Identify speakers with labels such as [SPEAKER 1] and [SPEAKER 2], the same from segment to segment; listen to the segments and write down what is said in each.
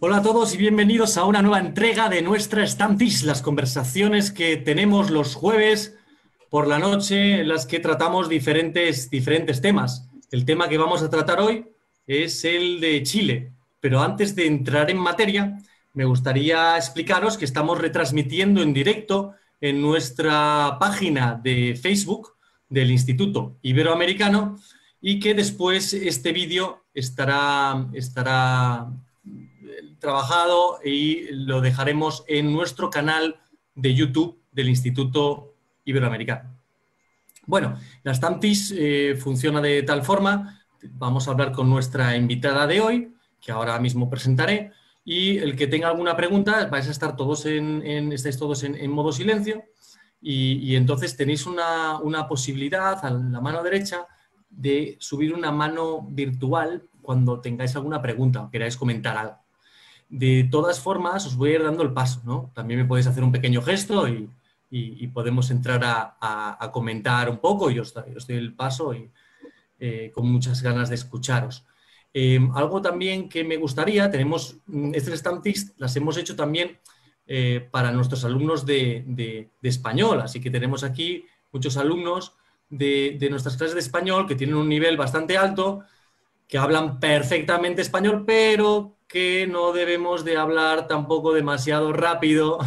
[SPEAKER 1] Hola a todos y bienvenidos a una nueva entrega de nuestra Stamp This, las conversaciones que tenemos los jueves por la noche en las que tratamos diferentes temas. El tema que vamos a tratar hoy es el de Chile, pero antes de entrar en materia, me gustaría explicaros que estamos retransmitiendo en directo en nuestra página de Facebook del Instituto Iberoamericano y que después este vídeo estará trabajado y lo dejaremos en nuestro canal de YouTube del Instituto Iberoamericano. Bueno, la Stamptis funciona de tal forma, vamos a hablar con nuestra invitada de hoy, que ahora mismo presentaré, y el que tenga alguna pregunta, vais a estar todos estáis todos en modo silencio, y entonces tenéis una posibilidad a la mano derecha de subir una mano virtual cuando tengáis alguna pregunta o queráis comentar algo. De todas formas, os voy a ir dando el paso, ¿no? También me podéis hacer un pequeño gesto y podemos entrar a comentar un poco y os doy el paso y con muchas ganas de escucharos. Algo también que me gustaría, tenemos estas Stamptics, las hemos hecho también para nuestros alumnos de español, así que tenemos aquí muchos alumnos de nuestras clases de español que tienen un nivel bastante alto, que hablan perfectamente español, pero que no debemos de hablar tampoco demasiado rápido,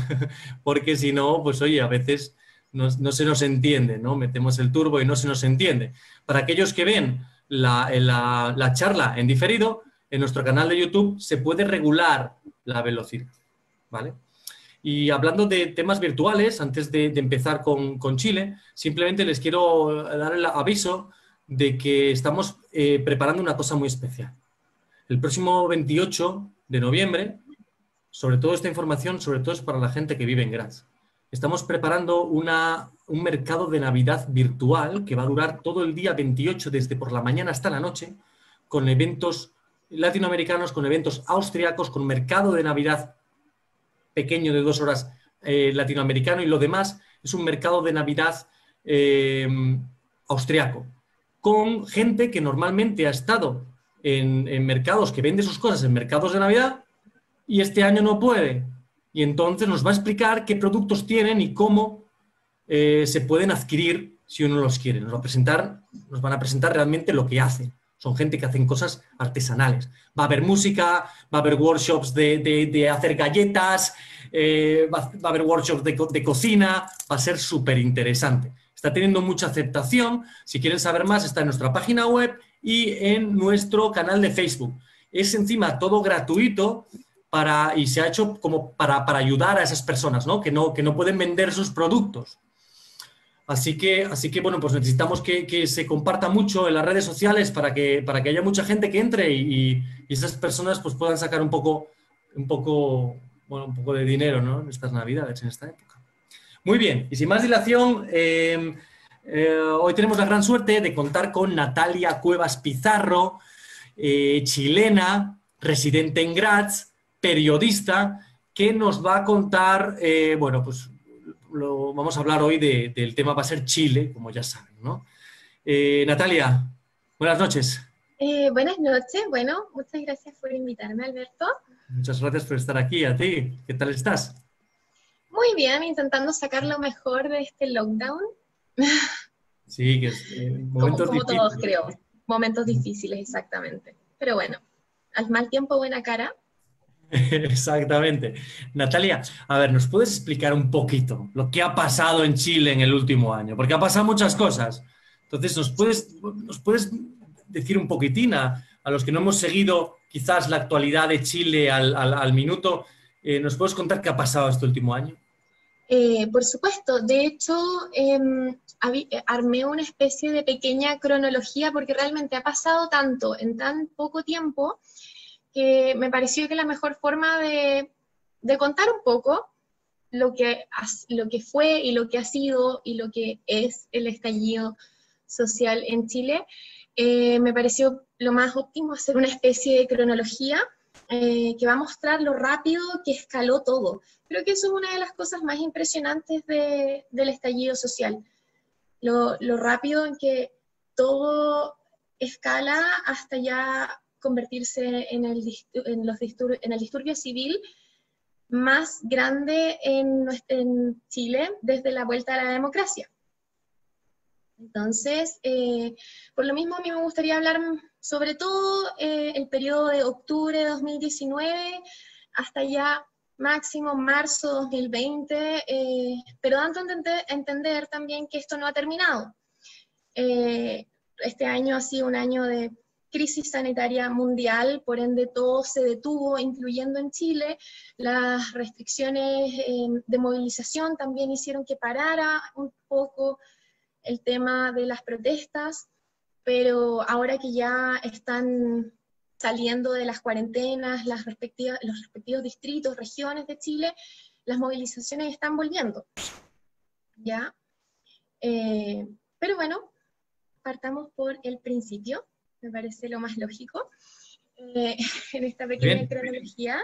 [SPEAKER 1] porque si no, pues oye, a veces no se nos entiende, ¿no? Metemos el turbo y no se nos entiende. Para aquellos que ven la charla en diferido, en nuestro canal de YouTube se puede regular la velocidad, ¿vale? Y hablando de temas virtuales, antes de empezar con Chile, simplemente les quiero dar el aviso de que estamos preparando una cosa muy especial. El próximo 28 de noviembre, sobre todo esta información, sobre todo es para la gente que vive en Graz. Estamos preparando un mercado de Navidad virtual que va a durar todo el día 28, desde por la mañana hasta la noche, con eventos latinoamericanos, con eventos austriacos, con mercado de Navidad pequeño de 2 horas latinoamericano, y lo demás es un mercado de Navidad austriaco, con gente que normalmente ha estado en mercados, que vende sus cosas en mercados de Navidad y este año no puede. Y entonces nos va a explicar qué productos tienen y cómo se pueden adquirir si uno los quiere. Nos van a presentar realmente lo que hacen. Son gente que hacen cosas artesanales. Va a haber música, va a haber workshops de hacer galletas, va a haber workshops de cocina, va a ser súper interesante. Está teniendo mucha aceptación. Si quieren saber más, está en nuestra página web y en nuestro canal de Facebook. Es encima todo gratuito y se ha hecho como para ayudar a esas personas, ¿no? Que no pueden vender sus productos. Así que bueno, pues necesitamos que se comparta mucho en las redes sociales para que haya mucha gente que entre y esas personas pues puedan sacar un poco de dinero, ¿no? En estas Navidades, en esta época. Muy bien, y sin más dilación, hoy tenemos la gran suerte de contar con Natalia Cuevas Pizarro, chilena, residente en Graz, periodista, que nos va a contar, bueno, pues vamos a hablar hoy del tema, va a ser Chile, como ya saben, ¿no? Natalia, buenas noches.
[SPEAKER 2] Buenas noches, bueno, muchas gracias por invitarme, Alberto.
[SPEAKER 1] Muchas gracias por estar aquí, a ti. ¿Qué tal estás?
[SPEAKER 2] Muy bien, intentando sacar lo mejor de este lockdown.
[SPEAKER 1] Sí, que es
[SPEAKER 2] Como,
[SPEAKER 1] momentos
[SPEAKER 2] como todos,
[SPEAKER 1] difíciles.
[SPEAKER 2] creo. Momentos difíciles, exactamente. Pero bueno, al mal tiempo, buena cara.
[SPEAKER 1] Exactamente. Natalia, a ver, ¿nos puedes explicar un poquito lo que ha pasado en Chile en el último año? Porque ha pasado muchas cosas. Entonces, ¿nos puedes decir un poquitín a los que no hemos seguido quizás la actualidad de Chile al minuto? ¿Nos puedes contar qué ha pasado este último año?
[SPEAKER 2] Por supuesto, de hecho, armé una especie de pequeña cronología porque realmente ha pasado tanto en tan poco tiempo que me pareció que la mejor forma de contar un poco lo que fue y lo que ha sido y lo que es el estallido social en Chile, me pareció lo más óptimo hacer una especie de cronología que va a mostrar lo rápido que escaló todo. Creo que eso es una de las cosas más impresionantes del estallido social, lo rápido en que todo escala hasta ya convertirse en el disturbio civil más grande en Chile desde la vuelta a la democracia. Entonces, por lo mismo a mí me gustaría hablar sobre todo el periodo de octubre de 2019 hasta ya máximo marzo 2020, pero dando a entender también que esto no ha terminado. Este año ha sido un año de crisis sanitaria mundial, por ende todo se detuvo, incluyendo en Chile. Las restricciones de movilización también hicieron que parara un poco el tema de las protestas, pero ahora que ya están saliendo de las cuarentenas, los respectivos distritos, regiones de Chile, las movilizaciones están volviendo, ¿ya? Pero bueno, partamos por el principio, me parece lo más lógico, en esta pequeña cronología,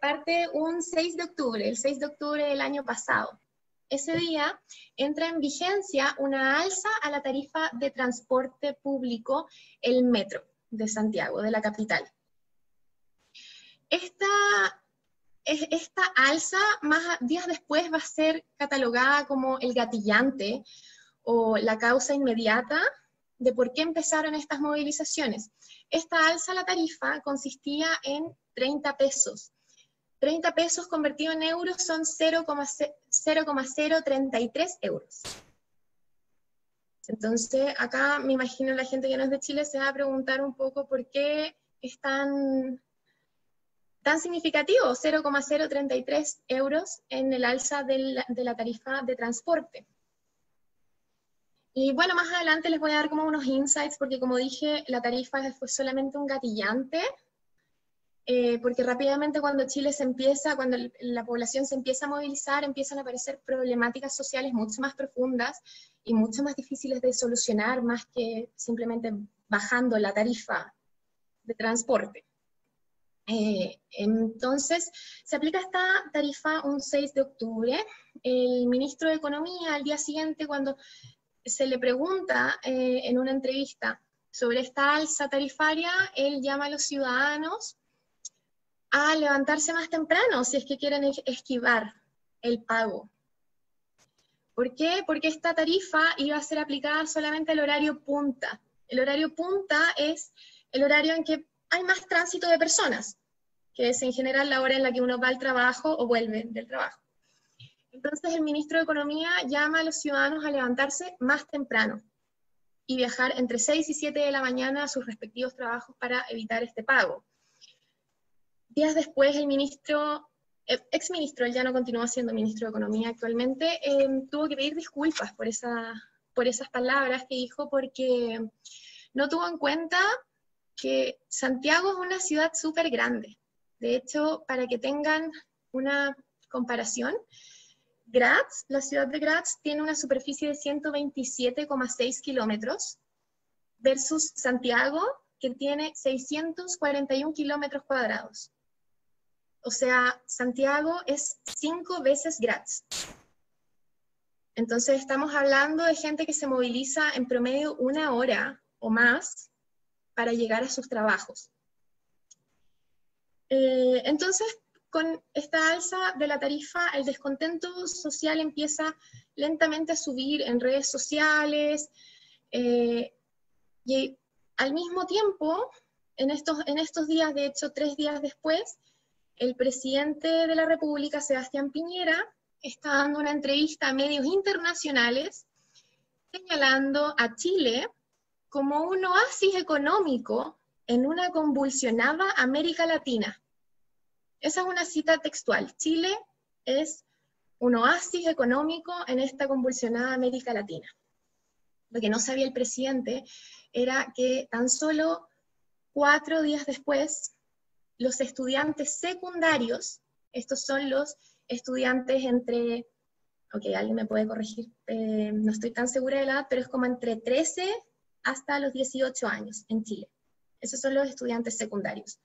[SPEAKER 2] parte un 6 de octubre, el 6 de octubre del año pasado. Ese día entra en vigencia una alza a la tarifa de transporte público, el metro de Santiago, de la capital. Esta alza, más días después, va a ser catalogada como el gatillante o la causa inmediata de por qué empezaron estas movilizaciones. Esta alza a la tarifa consistía en 30 pesos. 30 pesos convertidos en euros son 0,033 euros. Entonces, acá me imagino la gente que no es de Chile se va a preguntar un poco por qué es tan significativo, 0,033 euros en el alza de la tarifa de transporte. Y bueno, más adelante les voy a dar como unos insights, porque como dije, la tarifa fue solamente un gatillante, porque rápidamente cuando la población se empieza a movilizar, empiezan a aparecer problemáticas sociales mucho más profundas y mucho más difíciles de solucionar, más que simplemente bajando la tarifa de transporte. Entonces, se aplica esta tarifa un 6 de octubre. El ministro de Economía, al día siguiente, cuando se le pregunta en una entrevista sobre esta alza tarifaria, él llama a los ciudadanos a levantarse más temprano si es que quieren esquivar el pago. ¿Por qué? Porque esta tarifa iba a ser aplicada solamente al horario punta. El horario punta es el horario en que hay más tránsito de personas, que es en general la hora en la que uno va al trabajo o vuelve del trabajo. Entonces el ministro de Economía llama a los ciudadanos a levantarse más temprano y viajar entre 6 y 7 de la mañana a sus respectivos trabajos para evitar este pago. Días después, el exministro, él ya no continúa siendo ministro de Economía actualmente, tuvo que pedir disculpas por esas palabras que dijo, porque no tuvo en cuenta que Santiago es una ciudad súper grande. De hecho, para que tengan una comparación, Graz, la ciudad de Graz, tiene una superficie de 127,6 kilómetros, versus Santiago, que tiene 641 kilómetros cuadrados. O sea, Santiago es 5 veces Graz. Entonces estamos hablando de gente que se moviliza en promedio 1 hora o más para llegar a sus trabajos. Entonces, con esta alza de la tarifa, el descontento social empieza lentamente a subir en redes sociales, y al mismo tiempo, en estos días, de hecho 3 días después, el presidente de la República, Sebastián Piñera, está dando una entrevista a medios internacionales señalando a Chile como un oasis económico en una convulsionada América Latina. Esa es una cita textual. Chile es un oasis económico en esta convulsionada América Latina. Lo que no sabía el presidente era que tan solo 4 días después, los estudiantes secundarios, estos son los estudiantes entre, ok, alguien me puede corregir, no estoy tan segura de la edad, pero es como entre 13 hasta los 18 años en Chile. Esos son los estudiantes secundarios.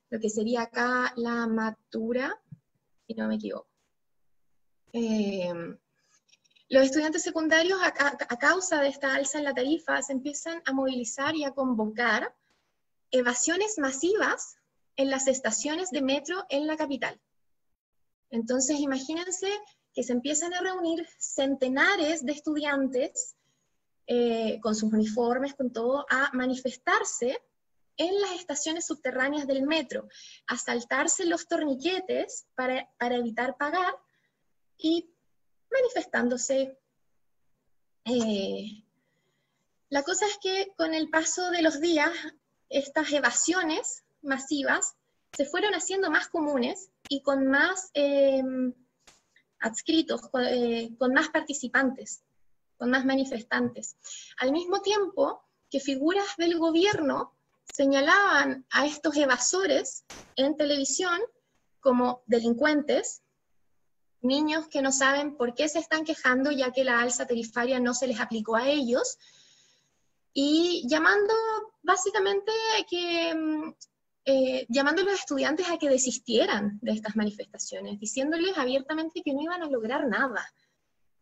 [SPEAKER 2] Lo que sería acá la matura, si no me equivoco. Los estudiantes secundarios, a causa de esta alza en la tarifa, se empiezan a movilizar y a convocar evasiones masivas en las estaciones de metro en la capital. Entonces, imagínense que se empiezan a reunir centenares de estudiantes con sus uniformes, con todo, a manifestarse en las estaciones subterráneas del metro, a saltarse los torniquetes para evitar pagar y manifestándose. La cosa es que con el paso de los días, estas evasiones masivas se fueron haciendo más comunes y con más adscritos, con más participantes, con más manifestantes. Al mismo tiempo que figuras del gobierno señalaban a estos evasores en televisión como delincuentes, niños que no saben por qué se están quejando ya que la alza tarifaria no se les aplicó a ellos, y llamando básicamente llamando a los estudiantes a que desistieran de estas manifestaciones, diciéndoles abiertamente que no iban a lograr nada,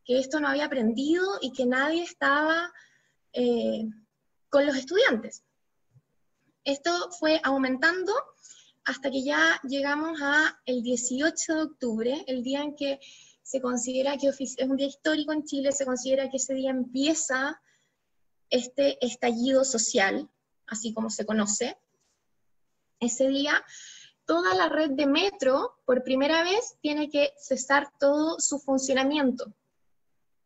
[SPEAKER 2] que esto no había aprendido y que nadie estaba con los estudiantes. Esto fue aumentando hasta que ya llegamos al 18 de octubre, el día en que se considera que es un día histórico en Chile, se considera que ese día empieza este estallido social, así como se conoce. Ese día, toda la red de metro, por primera vez, tiene que cesar todo su funcionamiento.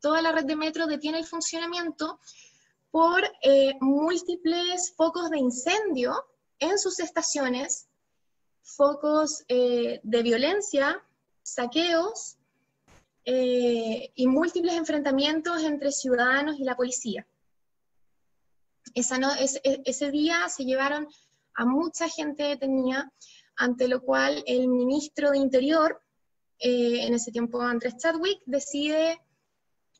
[SPEAKER 2] Toda la red de metro detiene el funcionamiento por múltiples focos de incendio en sus estaciones, focos de violencia, saqueos y múltiples enfrentamientos entre ciudadanos y la policía. Ese día se llevaron a mucha gente detenida, ante lo cual el ministro de Interior, en ese tiempo Andrés Chadwick, decide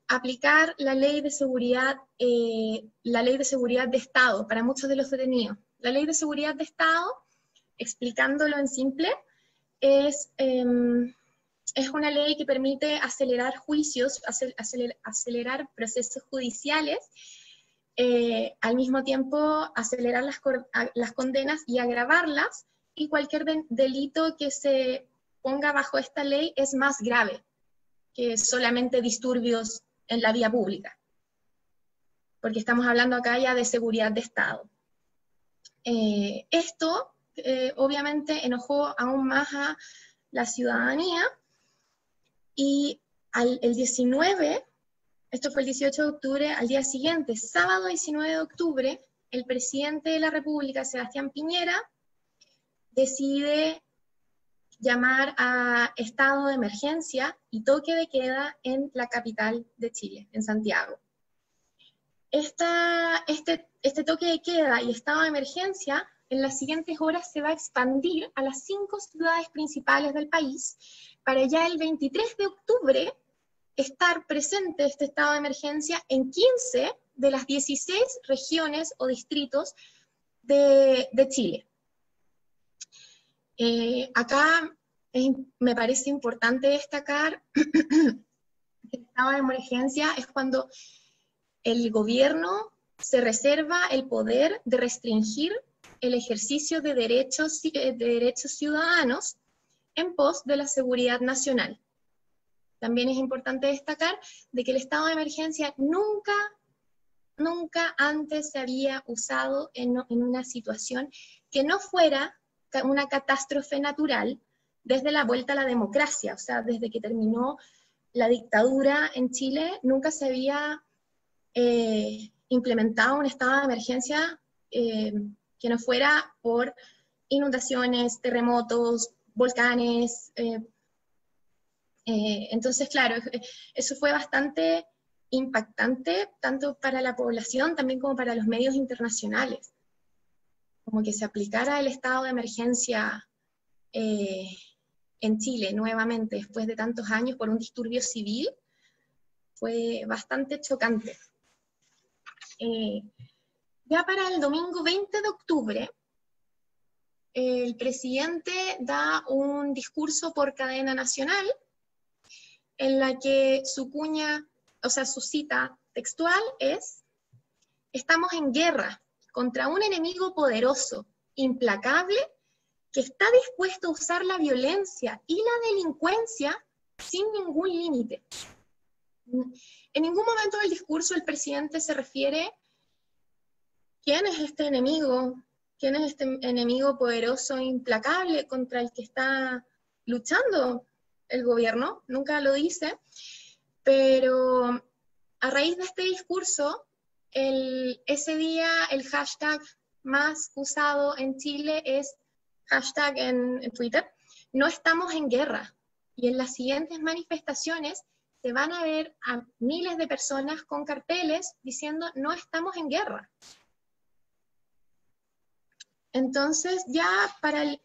[SPEAKER 2] aplicar la ley de seguridad de Estado para muchos de los detenidos. La ley de seguridad de Estado, explicándolo en simple, es una ley que permite acelerar juicios, acelerar procesos judiciales, al mismo tiempo acelerar las condenas y agravarlas, y cualquier delito que se ponga bajo esta ley es más grave que solamente disturbios en la vía pública, porque estamos hablando acá ya de seguridad de Estado. Esto obviamente enojó aún más a la ciudadanía, y el 19, esto fue el 18 de octubre, al día siguiente, sábado 19 de octubre, el presidente de la República, Sebastián Piñera, decide llamar a estado de emergencia y toque de queda en la capital de Chile, en Santiago. Este toque de queda y estado de emergencia en las siguientes horas se va a expandir a las 5 ciudades principales del país, para ya el 23 de octubre estar presente este estado de emergencia en 15 de las 16 regiones o distritos de Chile. Acá me parece importante destacar que el estado de emergencia es cuando el gobierno se reserva el poder de restringir el ejercicio de derechos ciudadanos en pos de la seguridad nacional. También es importante destacar de que el estado de emergencia nunca antes se había usado en una situación que no fuera una catástrofe natural desde la vuelta a la democracia. O sea, desde que terminó la dictadura en Chile, nunca se había implementado un estado de emergencia que no fuera por inundaciones, terremotos, volcanes. Entonces, claro, eso fue bastante impactante, tanto para la población también como para los medios internacionales. Como que se aplicara el estado de emergencia en Chile nuevamente, después de tantos años, por un disturbio civil, fue bastante chocante. Ya para el domingo 20 de octubre, el presidente da un discurso por cadena nacional, en la que su cita textual es: estamos en guerra contra un enemigo poderoso, implacable que está dispuesto a usar la violencia y la delincuencia sin ningún límite. En ningún momento del discurso el presidente se refiere ¿quién es este enemigo? ¿Quién es este enemigo poderoso e implacable contra el que está luchando el gobierno? Nunca lo dice, pero a raíz de este discurso, ese día el hashtag más usado en Chile es hashtag en Twitter, no estamos en guerra. Y en las siguientes manifestaciones se van a ver a miles de personas con carteles diciendo no estamos en guerra. Entonces ya para el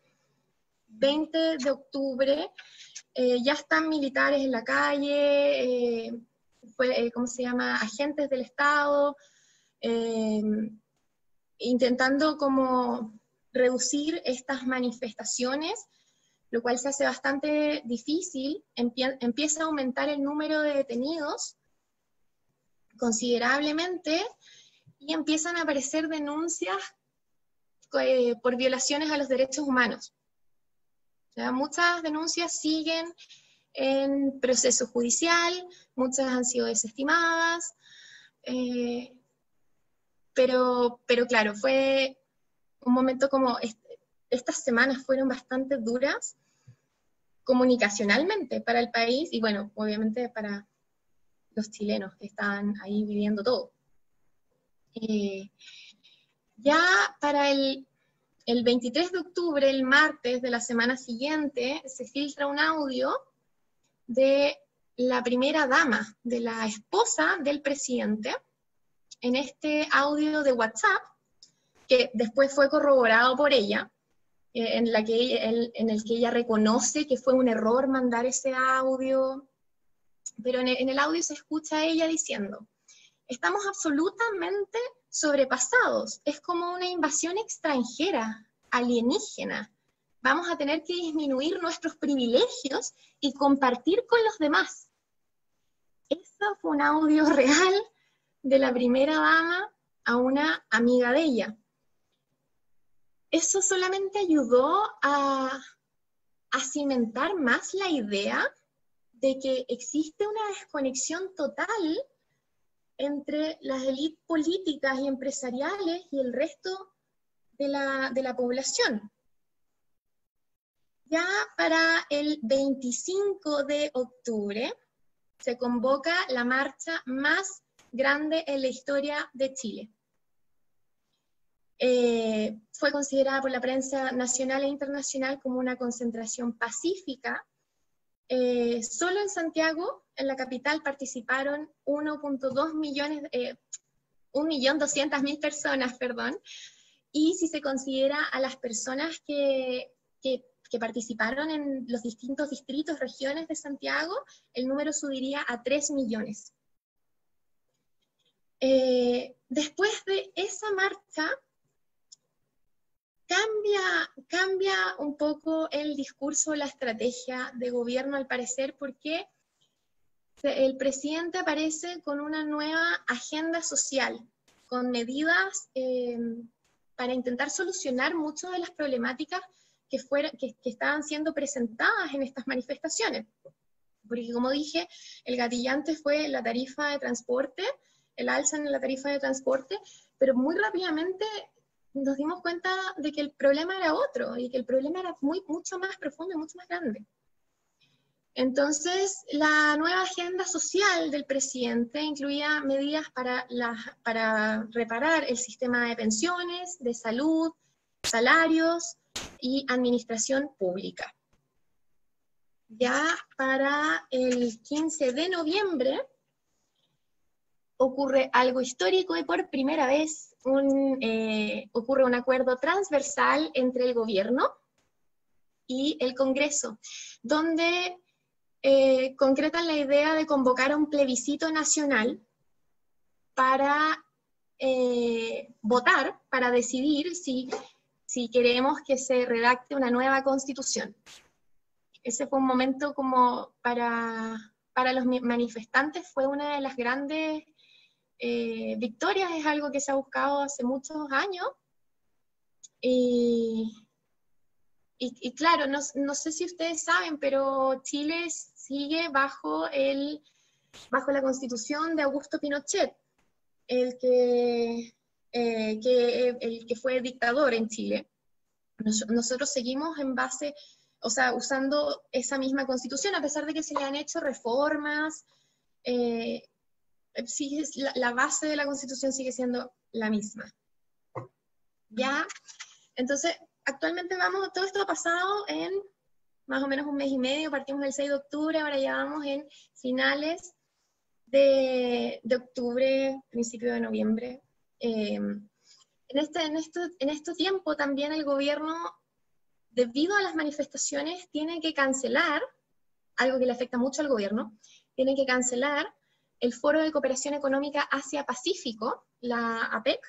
[SPEAKER 2] 20 de octubre ya están militares en la calle, ¿cómo se llama? Agentes del Estado, intentando como reducir estas manifestaciones, lo cual se hace bastante difícil. Empieza a aumentar el número de detenidos considerablemente y empiezan a aparecer denuncias por violaciones a los derechos humanos. O sea, muchas denuncias siguen en proceso judicial, muchas han sido desestimadas, pero claro, fue un momento como, estas semanas fueron bastante duras comunicacionalmente para el país, y bueno, obviamente para los chilenos que estaban ahí viviendo todo. Ya para el 23 de octubre, el martes de la semana siguiente, se filtra un audio de la primera dama, de la esposa del presidente, en este audio de WhatsApp, que después fue corroborado por ella, en el que ella reconoce que fue un error mandar ese audio, pero en el audio se escucha a ella diciendo: estamos absolutamente sobrepasados, es como una invasión extranjera, alienígena, vamos a tener que disminuir nuestros privilegios y compartir con los demás. Eso fue un audio real de la primera dama a una amiga de ella. Eso solamente ayudó a cimentar más la idea de que existe una desconexión total entre las élites políticas y empresariales y el resto de la población. Ya para el 25 de octubre se convoca la marcha más grande en la historia de Chile. Fue considerada por la prensa nacional e internacional como una concentración pacífica. Solo en Santiago, en la capital, participaron 1.2 millones, 1.200.000 personas, perdón, y si se considera a las personas que participaron en los distintos distritos, regiones de Santiago, el número subiría a 3 millones. Después de esa marcha, cambia un poco el discurso, la estrategia de gobierno al parecer, porque el presidente aparece con una nueva agenda social, con medidas para intentar solucionar muchas de las problemáticas que estaban siendo presentadas en estas manifestaciones. Porque como dije, el gatillante fue la tarifa de transporte, el alza en la tarifa de transporte, pero muy rápidamente nos dimos cuenta de que el problema era otro, y que el problema era mucho más profundo y mucho más grande. Entonces, la nueva agenda social del presidente incluía medidas para reparar el sistema de pensiones, de salud, salarios y administración pública. Ya para el 15 de noviembre ocurre algo histórico y por primera vez ocurre un acuerdo transversal entre el gobierno y el Congreso, donde concretan la idea de convocar a un plebiscito nacional para votar, para decidir si queremos que se redacte una nueva constitución. Ese fue un momento como para los manifestantes, fue una de las grandes victorias, es algo que se ha buscado hace muchos años, Y claro, no sé si ustedes saben, pero Chile sigue bajo la constitución de Augusto Pinochet, el que fue dictador en Chile. Nosotros seguimos en base, o sea, usando esa misma constitución, a pesar de que se le han hecho reformas, la base de la constitución sigue siendo la misma. ¿Ya? Entonces, actualmente todo esto ha pasado en más o menos un mes y medio, partimos el 6 de octubre, ahora ya vamos en finales de octubre, principio de noviembre. En este tiempo también el gobierno, debido a las manifestaciones, tiene que cancelar, algo que le afecta mucho al gobierno, tiene que cancelar el Foro de Cooperación Económica Asia-Pacífico, la APEC,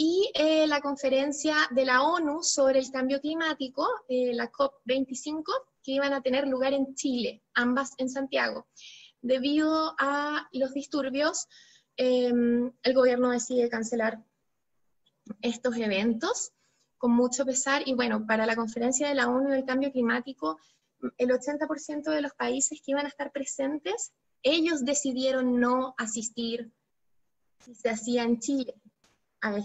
[SPEAKER 2] y la conferencia de la ONU sobre el cambio climático, la COP25, que iban a tener lugar en Chile, ambas en Santiago. Debido a los disturbios, el gobierno decide cancelar estos eventos con mucho pesar, y bueno, para la conferencia de la ONU del cambio climático, el 80% de los países que iban a estar presentes, ellos decidieron no asistir si se hacía en Chile a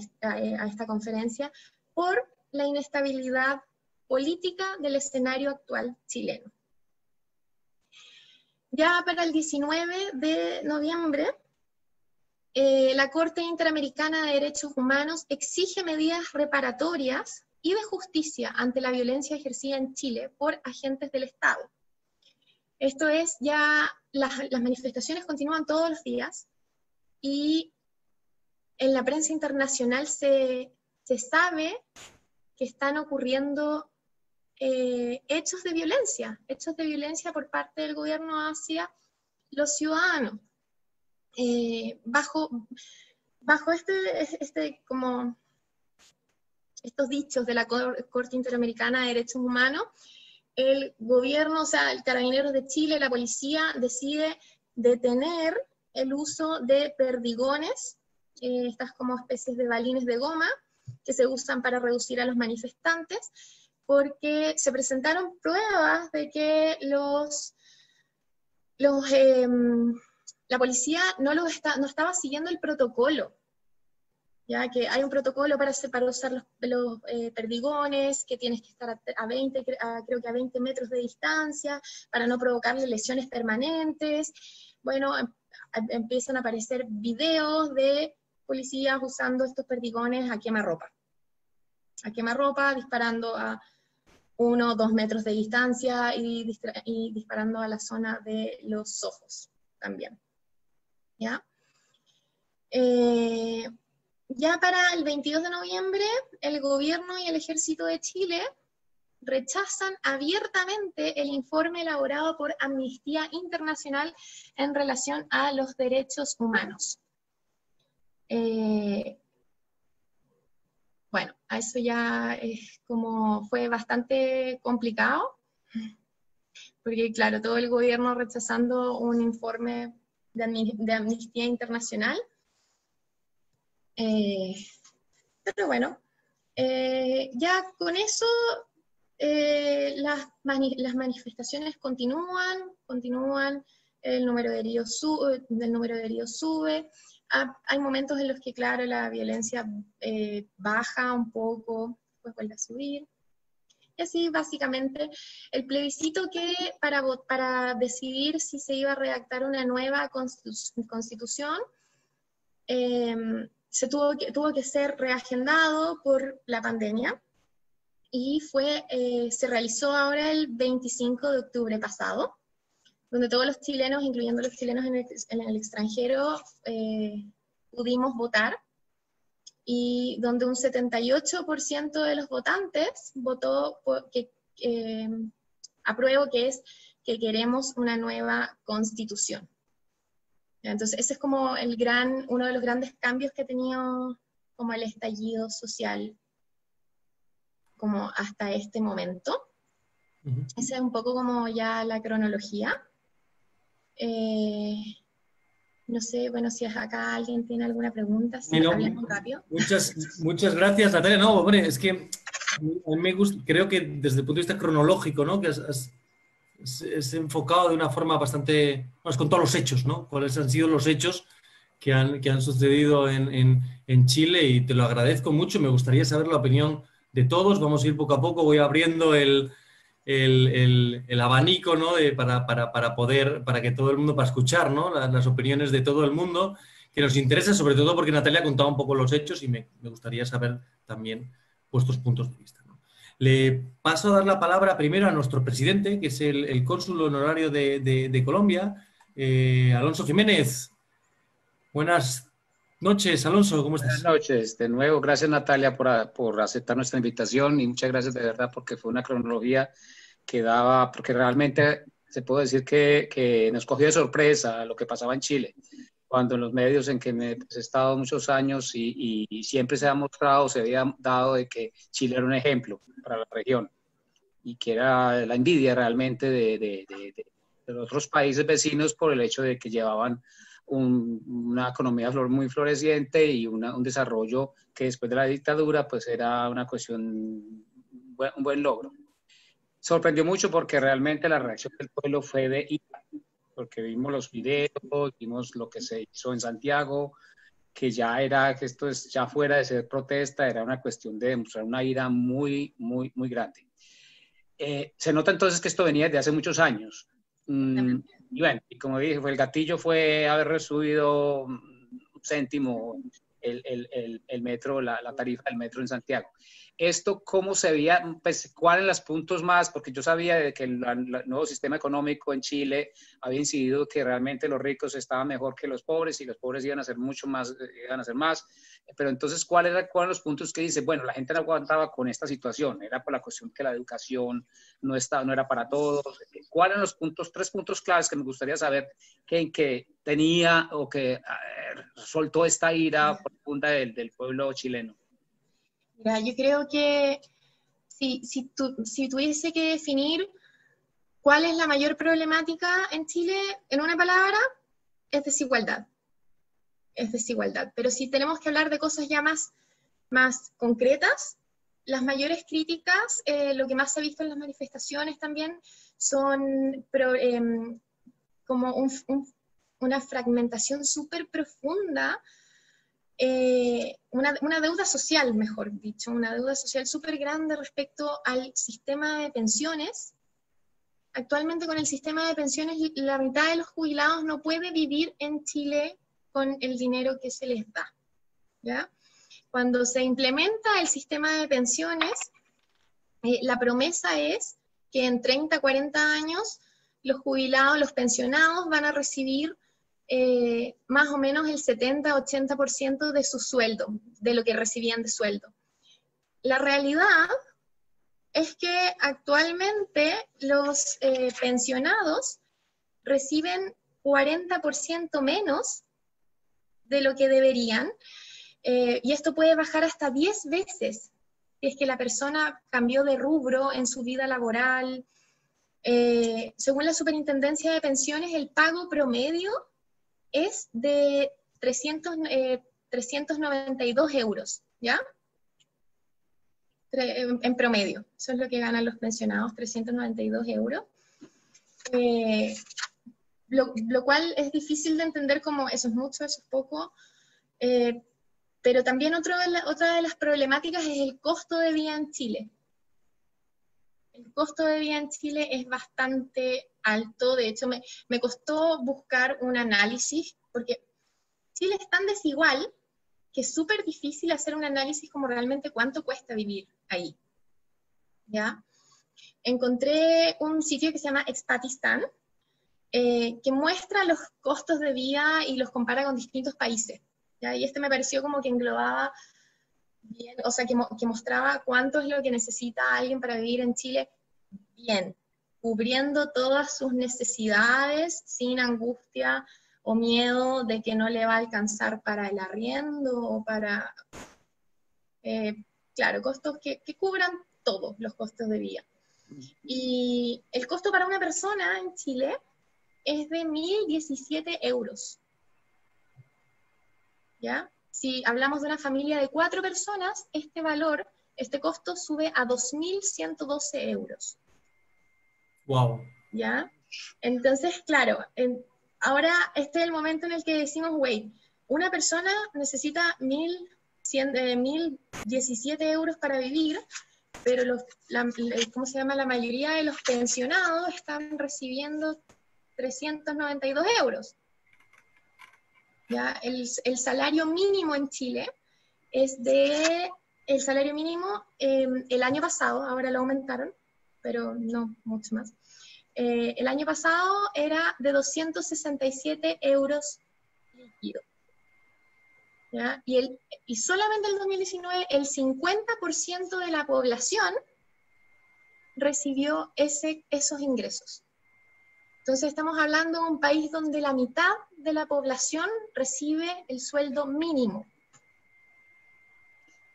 [SPEAKER 2] esta conferencia por la inestabilidad política del escenario actual chileno. Ya para el 19 de noviembre, la Corte Interamericana de Derechos Humanos exige medidas reparatorias y de justicia ante la violencia ejercida en Chile por agentes del Estado. Esto es, ya las manifestaciones continúan todos los días, y en la prensa internacional se sabe que están ocurriendo hechos de violencia por parte del gobierno hacia los ciudadanos. Bajo como estos dichos de la Corte Interamericana de Derechos Humanos, el gobierno, o sea, el Carabineros de Chile, la policía, decide detener el uso de perdigones, estas como especies de balines de goma que se usan para reducir a los manifestantes, porque se presentaron pruebas de que la policía no estaba siguiendo el protocolo, ya que hay un protocolo para usar los perdigones, que tienes que estar creo que a 20 metros de distancia, para no provocarle lesiones permanentes. Bueno, empiezan a aparecer videos de policías usando estos perdigones a quemarropa, disparando a 1 o 2 metros de distancia y disparando a la zona de los ojos también. ¿Ya? Ya para el 22 de noviembre, el gobierno y el ejército de Chile rechazan abiertamente el informe elaborado por Amnistía Internacional en relación a los derechos humanos. Bueno, a eso ya fue bastante complicado, porque claro, todo el gobierno rechazando un informe de Amnistía Internacional. Pero bueno, ya con eso las manifestaciones continúan, el número de heridos sube. Hay momentos en los que, claro, la violencia baja un poco, después vuelve a subir. Y así, básicamente, el plebiscito que para decidir si se iba a redactar una nueva constitución, tuvo que ser reagendado por la pandemia, y se realizó ahora el 25 de octubre pasado, donde todos los chilenos, incluyendo los chilenos en el extranjero, pudimos votar, y donde un 78% de los votantes votó que apruebo, que queremos una nueva constitución. Entonces ese es como uno de los grandes cambios que ha tenido como el estallido social como hasta este momento. Uh-huh. Esa es un poco como ya la cronología. No sé, bueno, si acá alguien tiene alguna pregunta, si hablamos rápido.
[SPEAKER 1] Muchas gracias, Natalia. No, hombre, es que A mí me gusta, creo que desde el punto de vista cronológico, ¿no? Que es enfocado de una forma bastante, más con todos los hechos, ¿no? Cuáles han sido los hechos que han sucedido en Chile y te lo agradezco mucho. Me gustaría saber la opinión de todos. Vamos a ir poco a poco, voy abriendo el abanico, ¿no? Para poder, para que todo el mundo, para escuchar, ¿no? Las opiniones de todo el mundo, que nos interesa, sobre todo porque Natalia ha contado un poco los hechos y me gustaría saber también vuestros puntos de vista, ¿no? Le paso a dar la palabra primero a nuestro presidente, que es el cónsul honorario de Colombia, Alonso Jiménez. Buenas noches, Alonso, ¿cómo
[SPEAKER 3] Buenas
[SPEAKER 1] estás?
[SPEAKER 3] noches, de nuevo, gracias Natalia por aceptar nuestra invitación y muchas gracias de verdad porque fue una cronología que daba, porque realmente se puede decir que nos cogió de sorpresa lo que pasaba en Chile, cuando en los medios en que he estado muchos años y siempre se ha mostrado, se había dado de que Chile era un ejemplo para la región y que era la envidia realmente de los otros países vecinos por el hecho de que llevaban una economía muy floreciente y un desarrollo que después de la dictadura pues era una cuestión, un buen logro. Sorprendió mucho porque realmente la reacción del pueblo fue de ira, porque vimos los videos, vimos lo que se hizo en Santiago, que ya era, que esto es ya fuera de ser protesta, era una cuestión de demostrar una ira muy, muy, muy grande. Se nota entonces que esto venía de hace muchos años. Y bueno, y como dije, el gatillo fue haber subido un céntimo el metro, la tarifa del metro en Santiago. Esto, ¿cómo se veía? Pues, ¿cuáles los puntos más? Porque yo sabía de que el nuevo sistema económico en Chile había incidido que realmente los ricos estaban mejor que los pobres y los pobres iban a ser mucho más, iban a ser más. Pero entonces, ¿cuáles eran los puntos que dice? Bueno, la gente no aguantaba con esta situación, era por la cuestión que la educación no era para todos. ¿Cuáles eran los puntos, 3 puntos claves que me gustaría saber que tenía o que soltó esta ira profunda del pueblo chileno?
[SPEAKER 2] Mira, yo creo que si tuviese que definir cuál es la mayor problemática en Chile, en una palabra, es desigualdad. Es desigualdad. Pero si tenemos que hablar de cosas ya más concretas, las mayores críticas, lo que más se ha visto en las manifestaciones también, son como una fragmentación súper profunda, una deuda social, mejor dicho, una deuda social súper grande respecto al sistema de pensiones. Actualmente con el sistema de pensiones, la mitad de los jubilados no puede vivir en Chile con el dinero que se les da, ¿ya? Cuando se implementa el sistema de pensiones, la promesa es que en 30, 40 años los jubilados, los pensionados van a recibir más o menos el 70-80% de su sueldo, de lo que recibían de sueldo. La realidad es que actualmente los pensionados reciben 40% menos de lo que deberían, y esto puede bajar hasta 10 veces si es que la persona cambió de rubro en su vida laboral. Según la Superintendencia de Pensiones, el pago promedio es de 392 euros, ¿ya? En promedio, eso es lo que ganan los pensionados, 392 euros. Lo cual es difícil de entender como eso es mucho, eso es poco, pero también otra de las problemáticas es el costo de vida en Chile. El costo de vida en Chile es bastante alto, de hecho me costó buscar un análisis, porque Chile es tan desigual que es súper difícil hacer un análisis como realmente cuánto cuesta vivir ahí, ¿ya? Encontré un sitio que se llama Expatistan, que muestra los costos de vida y los compara con distintos países, ¿ya? Y este me pareció como que englobaba bien, o sea, que mostraba cuánto es lo que necesita alguien para vivir en Chile bien, cubriendo todas sus necesidades sin angustia o miedo de que no le va a alcanzar para el arriendo o para, claro, costos que cubran todos los costos de vida. Y el costo para una persona en Chile es de 1.017 euros, ¿ya? Si hablamos de una familia de 4 personas, este valor este costo sube a 2.112 euros.
[SPEAKER 1] Wow.
[SPEAKER 2] ¿Ya? Entonces, claro, ahora este es el momento en el que decimos, wait, una persona necesita 1.017 euros para vivir, pero ¿cómo se llama? La mayoría de los pensionados están recibiendo 392 euros. ¿Ya? El salario mínimo en Chile es el salario mínimo el año pasado, ahora lo aumentaron, pero no mucho más. El año pasado era de 267 euros líquido. ¿Ya? Y solamente en el 2019 el 50% de la población recibió esos ingresos. Entonces estamos hablando de un país donde la mitad de la población recibe el sueldo mínimo.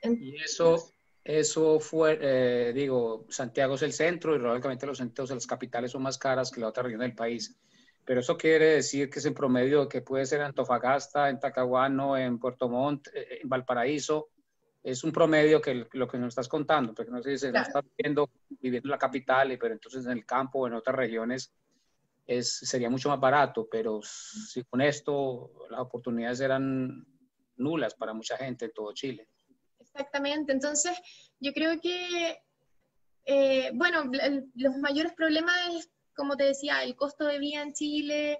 [SPEAKER 3] Y eso fue, Santiago es el centro y lógicamente los centros de las capitales son más caras que la otra región del país. Pero eso quiere decir que es en promedio que puede ser en Antofagasta, en Talcahuano, en Puerto Montt, en Valparaíso. Es un promedio que lo que nos estás contando, porque no sé si
[SPEAKER 2] Claro.
[SPEAKER 3] no estás viviendo en la capital, pero entonces en el campo o en otras regiones sería mucho más barato, pero si con esto las oportunidades eran nulas para mucha gente en todo Chile.
[SPEAKER 2] Exactamente, entonces yo creo que, bueno, los mayores problemas es, como te decía, el costo de vida en Chile,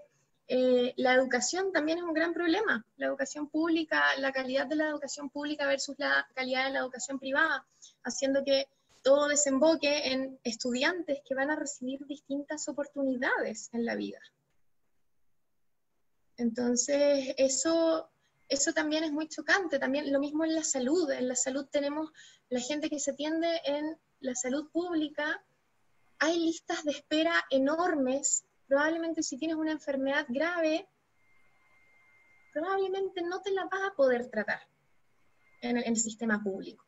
[SPEAKER 2] la educación también es un gran problema, la educación pública, la calidad de la educación pública versus la calidad de la educación privada, haciendo que todo desemboque en estudiantes que van a recibir distintas oportunidades en la vida. Entonces, eso también es muy chocante. También lo mismo en la salud. En la salud tenemos la gente que se atiende en la salud pública. Hay listas de espera enormes. Probablemente si tienes una enfermedad grave, probablemente no te la vas a poder tratar en el sistema público.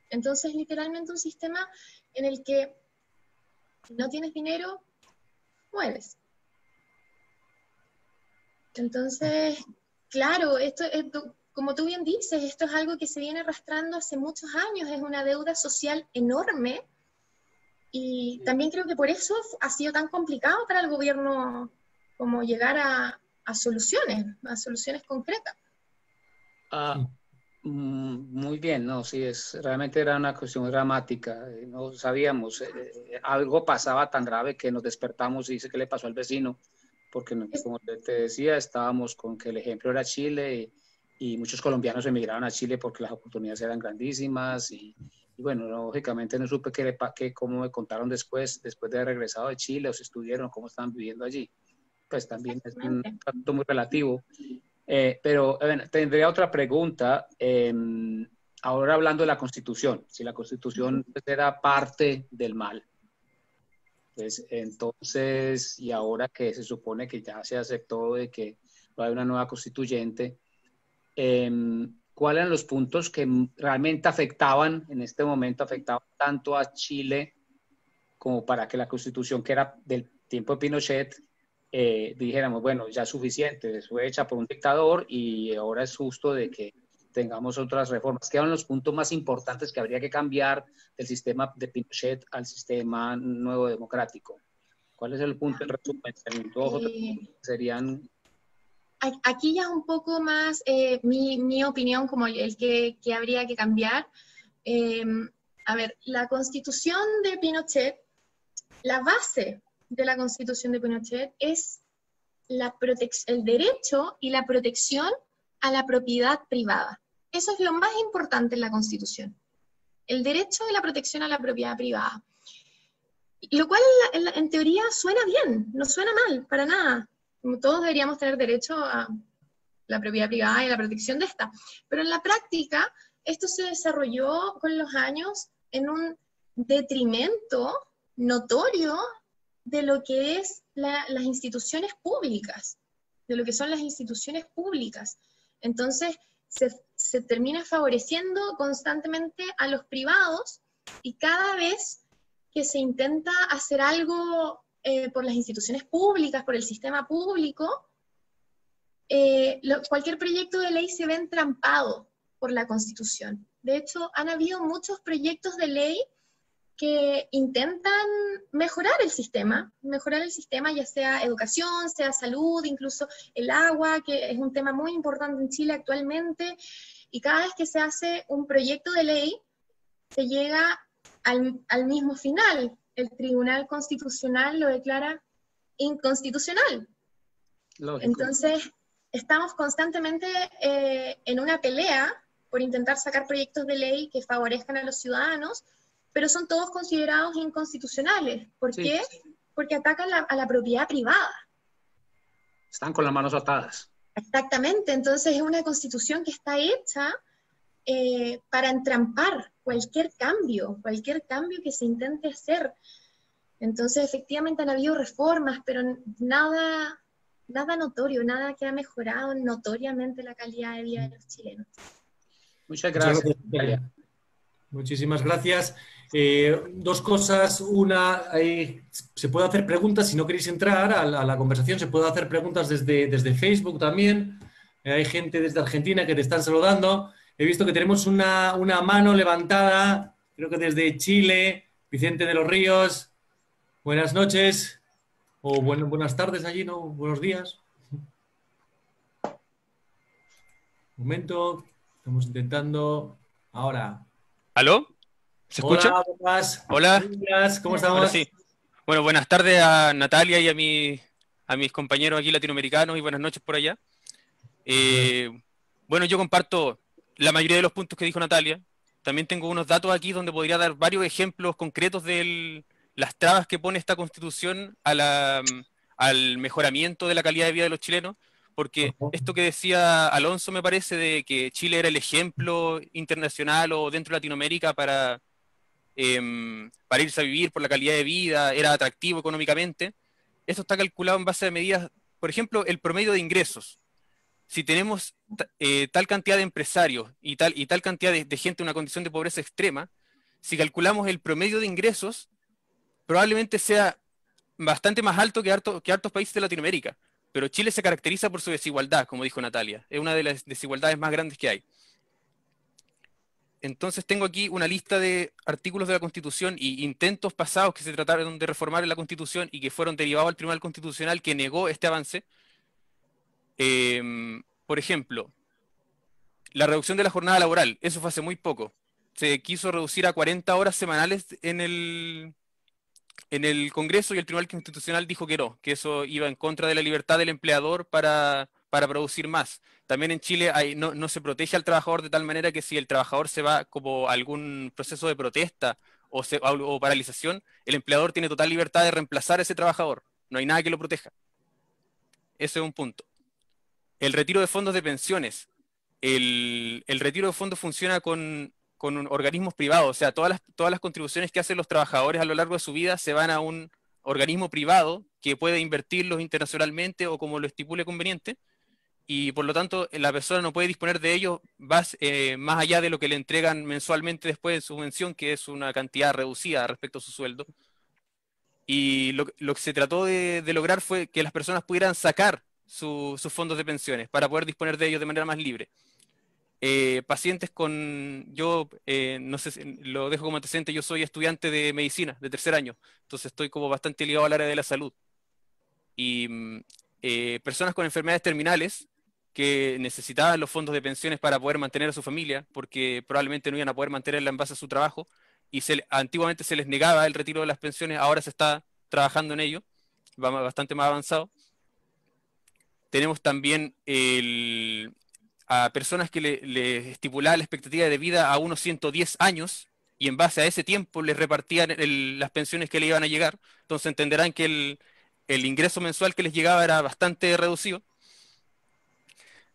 [SPEAKER 2] Entonces, literalmente un sistema en el que si no tienes dinero, mueres. Entonces, claro, como tú bien dices, esto es algo que se viene arrastrando hace muchos años, es una deuda social enorme, y también creo que por eso ha sido tan complicado para el gobierno como llegar a soluciones concretas.
[SPEAKER 3] Muy bien, no, sí, realmente era una cuestión dramática, no sabíamos, algo pasaba tan grave que nos despertamos y dice qué le pasó al vecino, porque como te decía, estábamos con que el ejemplo era Chile y muchos colombianos emigraron a Chile porque las oportunidades eran grandísimas y bueno, lógicamente no supe cómo me contaron después de haber regresado de Chile o si estuvieron, cómo estaban viviendo allí. Pues también es un asunto muy relativo. Pero tendría otra pregunta. Ahora hablando de la Constitución, si la Constitución era parte del mal, pues entonces, y ahora que se supone que ya se aceptó de que va a haber una nueva constituyente, ¿cuáles eran los puntos que realmente en este momento afectaban tanto a Chile como para que la Constitución, que era del tiempo de Pinochet, dijéramos, bueno, ya es suficiente, fue hecha por un dictador y ahora es justo de que tengamos otras reformas? ¿Qué eran los puntos más importantes que habría que cambiar del sistema de Pinochet al sistema nuevo democrático? ¿Cuál es el punto en resumen? Serían...
[SPEAKER 2] Aquí ya es un poco más mi opinión como el que habría que cambiar. A ver, la Constitución de Pinochet, la base de la Constitución de Pinochet es el derecho y la protección a la propiedad privada. Eso es lo más importante en la Constitución. El derecho y la protección a la propiedad privada. Lo cual en teoría suena bien, no suena mal, para nada. Todos deberíamos tener derecho a la propiedad privada y la protección de esta. Pero en la práctica, esto se desarrolló con los años en un detrimento notorio de lo que es las instituciones públicas, de lo que son las instituciones públicas. Entonces, se termina favoreciendo constantemente a los privados y cada vez que se intenta hacer algo por las instituciones públicas, por el sistema público, cualquier proyecto de ley se ve entrampado por la Constitución. De hecho, han habido muchos proyectos de ley que intentan mejorar el sistema, ya sea educación, sea salud, incluso el agua, que es un tema muy importante en Chile actualmente, y cada vez que se hace un proyecto de ley, se llega al mismo final. El Tribunal Constitucional lo declara inconstitucional.
[SPEAKER 3] Lógico.
[SPEAKER 2] Entonces, estamos constantemente en una pelea por intentar sacar proyectos de ley que favorezcan a los ciudadanos, pero son todos considerados inconstitucionales. ¿Por qué? Porque atacan a la propiedad privada.
[SPEAKER 3] Están con las manos atadas.
[SPEAKER 2] Exactamente, entonces es una constitución que está hecha para entrampar cualquier cambio que se intente hacer. Entonces, efectivamente han habido reformas, pero nada notorio, nada que ha mejorado notoriamente la calidad de vida de los chilenos.
[SPEAKER 3] Muchas gracias.
[SPEAKER 1] Muchísimas gracias. Dos cosas. Una, se puede hacer preguntas, si no queréis entrar a la conversación, se puede hacer preguntas desde Facebook también. Hay gente desde Argentina que te están saludando. He visto que tenemos una mano levantada, creo que desde Chile, Vicente de los Ríos. Buenas noches, o buenas tardes allí, ¿no? Buenos días. Un momento, estamos intentando. Ahora.
[SPEAKER 4] ¿Aló? ¿Se escucha?
[SPEAKER 1] Hola, buenas.
[SPEAKER 4] Hola.
[SPEAKER 1] Buenas, ¿cómo estamos?
[SPEAKER 4] Ahora sí. Bueno, buenas tardes a Natalia y a mis compañeros aquí latinoamericanos y buenas noches por allá. Bueno, yo comparto la mayoría de los puntos que dijo Natalia. También tengo unos datos aquí donde podría dar varios ejemplos concretos de las trabas que pone esta Constitución al mejoramiento de la calidad de vida de los chilenos. Porque esto que decía Alonso me parece de que Chile era el ejemplo internacional o dentro de Latinoamérica para irse a vivir por la calidad de vida, era atractivo económicamente. Esto está calculado en base a medidas, por ejemplo, el promedio de ingresos. Si tenemos tal cantidad de empresarios y tal cantidad de gente en una condición de pobreza extrema, si calculamos el promedio de ingresos, probablemente sea bastante más alto que hartos países de Latinoamérica. Pero Chile se caracteriza por su desigualdad, como dijo Natalia. Es una de las desigualdades más grandes que hay. Entonces tengo aquí una lista de artículos de la Constitución y intentos pasados que se trataron de reformar en la Constitución y que fueron derivados al Tribunal Constitucional que negó este avance. Por ejemplo, la reducción de la jornada laboral. Eso fue hace muy poco. Se quiso reducir a 40 horas semanales en el Congreso y el Tribunal Constitucional dijo que no, que eso iba en contra de la libertad del empleador para producir más. También en Chile no se protege al trabajador de tal manera que si el trabajador se va como a algún proceso de protesta o paralización, el empleador tiene total libertad de reemplazar a ese trabajador. No hay nada que lo proteja. Ese es un punto. El retiro de fondos de pensiones. El retiro de fondos funciona con organismos privados, o sea, todas las contribuciones que hacen los trabajadores a lo largo de su vida se van a un organismo privado que puede invertirlos internacionalmente o como lo estipule conveniente, y por lo tanto la persona no puede disponer de ellos más allá de lo que le entregan mensualmente después de su pensión, que es una cantidad reducida respecto a su sueldo. Y lo que se trató de lograr fue que las personas pudieran sacar sus fondos de pensiones para poder disponer de ellos de manera más libre. Pacientes yo no sé, lo dejo como antecedente, yo soy estudiante de medicina de tercer año, entonces estoy como bastante ligado al área de la salud. Y personas con enfermedades terminales que necesitaban los fondos de pensiones para poder mantener a su familia, porque probablemente no iban a poder mantenerla en base a su trabajo, y antiguamente se les negaba el retiro de las pensiones, ahora se está trabajando en ello, va bastante más avanzado. Tenemos también a personas que le estipulaba la expectativa de vida a unos 110 años, y en base a ese tiempo les repartían las pensiones que le iban a llegar. Entonces entenderán que el ingreso mensual que les llegaba era bastante reducido.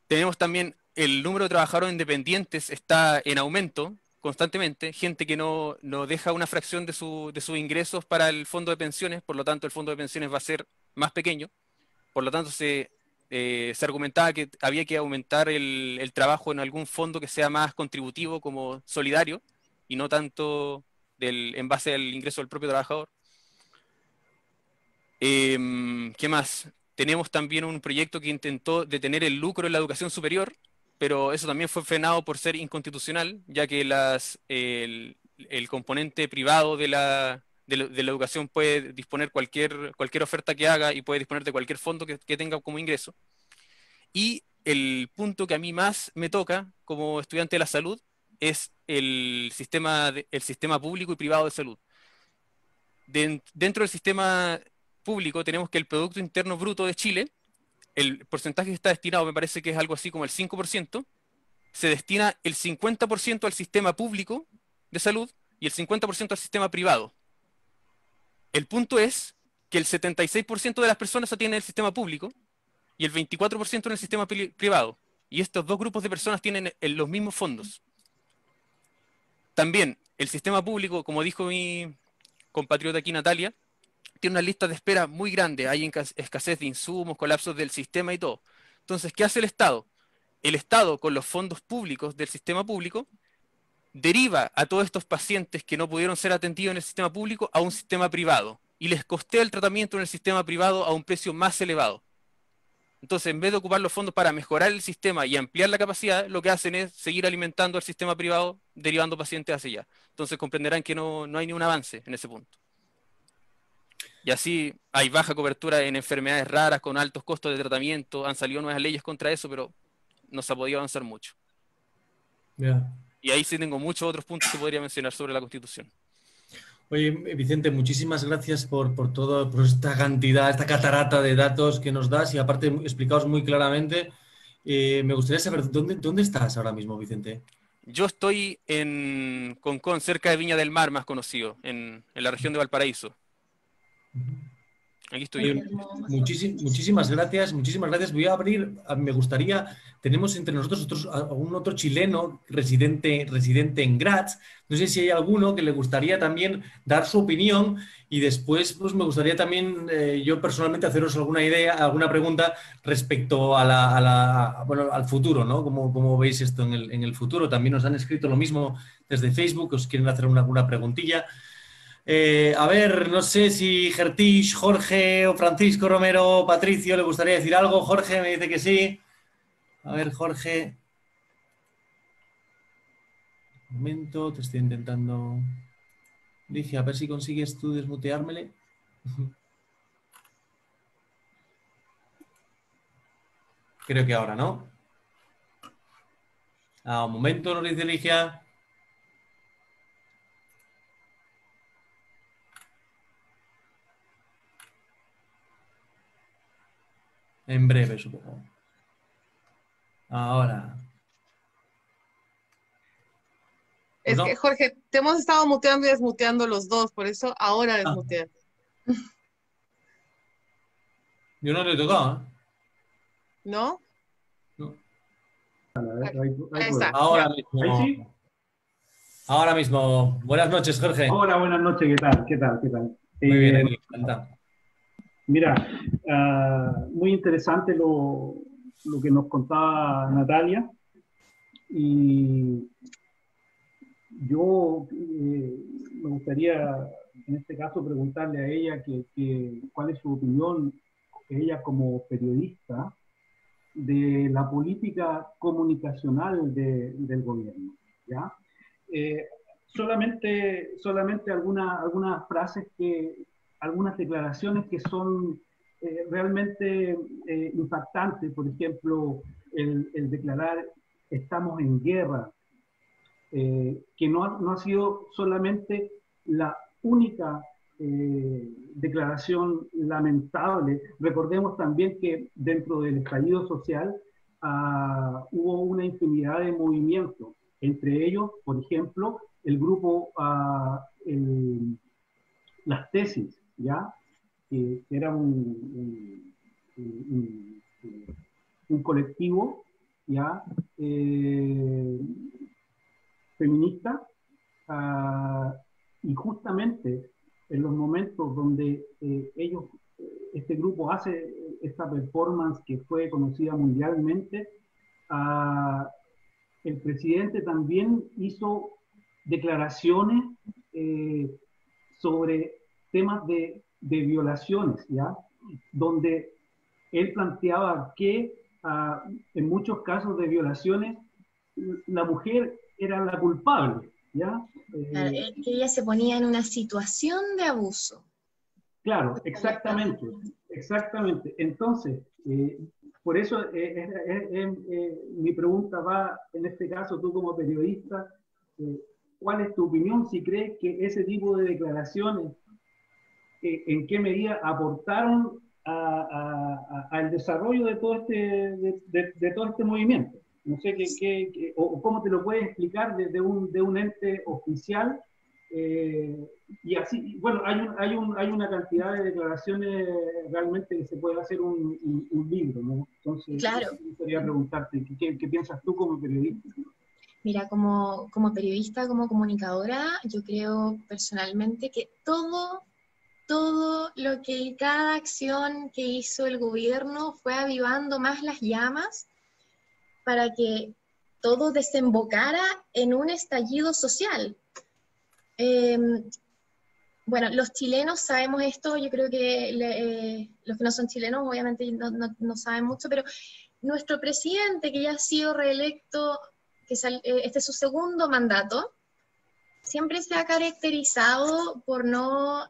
[SPEAKER 4] Tenemos también el número de trabajadores independientes está en aumento constantemente, gente que no deja una fracción de sus ingresos para el fondo de pensiones, por lo tanto el fondo de pensiones va a ser más pequeño, por lo tanto se argumentaba que había que aumentar el trabajo en algún fondo que sea más contributivo, como solidario, y no tanto en base al ingreso del propio trabajador. ¿Qué más? Tenemos también un proyecto que intentó detener el lucro en la educación superior, pero eso también fue frenado por ser inconstitucional, ya que el componente privado de la educación puede disponer cualquier oferta que haga y puede disponer de cualquier fondo que tenga como ingreso. Y el punto que a mí más me toca como estudiante de la salud es el sistema público y privado de salud. Dentro del sistema público tenemos que el Producto Interno Bruto de Chile, el porcentaje que está destinado, me parece que es algo así como el 5%, se destina el 50% al sistema público de salud y el 50% al sistema privado. El punto es que el 76% de las personas atienden el sistema público y el 24% en el sistema privado. Y estos dos grupos de personas tienen los mismos fondos. También el sistema público, como dijo mi compatriota aquí Natalia, tiene una lista de espera muy grande. Hay escasez de insumos, colapsos del sistema y todo. Entonces, ¿qué hace el Estado? El Estado, con los fondos públicos del sistema público, deriva a todos estos pacientes que no pudieron ser atendidos en el sistema público a un sistema privado y les costea el tratamiento en el sistema privado a un precio más elevado. Entonces, en vez de ocupar los fondos para mejorar el sistema y ampliar la capacidad, lo que hacen es seguir alimentando al sistema privado, derivando pacientes hacia allá. Entonces, comprenderán que no hay ni un avance en ese punto. Y así hay baja cobertura en enfermedades raras con altos costos de tratamiento. Han salido nuevas leyes contra eso, pero no se ha podido avanzar mucho.
[SPEAKER 1] Yeah.
[SPEAKER 4] Y ahí sí tengo muchos otros puntos que podría mencionar sobre la Constitución.
[SPEAKER 1] Oye, Vicente, muchísimas gracias por esta cantidad, esta catarata de datos que nos das y aparte explicados muy claramente. Me gustaría saber, ¿dónde estás ahora mismo, Vicente?
[SPEAKER 4] Yo estoy en Concón, cerca de Viña del Mar, más conocido, en la región de Valparaíso. Aquí estoy.
[SPEAKER 1] Muchísimas gracias, muchísimas gracias. Voy a abrir, me gustaría, tenemos entre nosotros algún otro chileno residente en Graz. No sé si hay alguno que le gustaría también dar su opinión y después pues me gustaría también yo personalmente haceros alguna pregunta respecto al futuro, ¿no? ¿Cómo veis esto en el futuro? También nos han escrito lo mismo desde Facebook, os quieren hacer alguna preguntilla. A ver, no sé si Gertix, Jorge o Francisco Romero, Patricio, ¿le gustaría decir algo? Jorge me dice que sí. A ver, Jorge. Un momento, te estoy intentando. Dije, a ver si consigues tú desmuteármele. Creo que ahora, ¿no? Un momento, nos dice Ligia. En breve, supongo. Ahora.
[SPEAKER 5] Es que, Jorge, te hemos estado muteando y desmuteando los dos, por eso ahora desmuteas.
[SPEAKER 1] Yo no le he tocado, ¿eh?
[SPEAKER 5] ¿No?
[SPEAKER 1] No.
[SPEAKER 5] Ahí está.
[SPEAKER 1] Ahora mismo.
[SPEAKER 6] ¿Ahí sí?
[SPEAKER 1] Ahora mismo. Buenas noches, Jorge.
[SPEAKER 6] Hola, buenas noches, ¿qué tal? ¿Qué tal?
[SPEAKER 1] Muy bien, encantado.
[SPEAKER 6] Mira, muy interesante lo que nos contaba Natalia. Y yo me gustaría, en este caso, preguntarle a ella cuál es su opinión, ella como periodista, de la política comunicacional del gobierno, ¿ya? Solamente algunas frases algunas declaraciones que son realmente impactantes. Por ejemplo, el declarar estamos en guerra, que no ha sido solamente la única declaración lamentable. Recordemos también que dentro del estallido social hubo una infinidad de movimientos, entre ellos, por ejemplo, el grupo Las Tesis, ¿ya? Que era un colectivo, ¿ya? Feminista, y justamente en los momentos donde este grupo hace esta performance que fue conocida mundialmente, el presidente también hizo declaraciones sobre temas de violaciones, ¿ya? Donde él planteaba que en muchos casos de violaciones, la mujer era la culpable, ¿ya?
[SPEAKER 2] Claro, que ella se ponía en una situación de abuso.
[SPEAKER 6] Claro, exactamente, exactamente. Entonces, por eso mi pregunta va, en este caso, tú como periodista, ¿cuál es tu opinión si crees que ese tipo de declaraciones, en qué medida aportaron al desarrollo de todo de todo este movimiento? No sé o cómo te lo puedes explicar desde un ente oficial. Y así, bueno, hay una cantidad de declaraciones realmente que se puede hacer un libro, ¿no? Entonces,
[SPEAKER 2] claro.
[SPEAKER 6] Me gustaría preguntarte, ¿qué piensas tú como periodista?
[SPEAKER 2] Mira, como periodista, como comunicadora, yo creo personalmente que todo lo que cada acción que hizo el gobierno fue avivando más las llamas para que todo desembocara en un estallido social. Bueno, los chilenos sabemos esto, yo creo que los que no son chilenos obviamente no saben mucho, pero nuestro presidente, que ya ha sido reelecto, este es su segundo mandato, siempre se ha caracterizado por no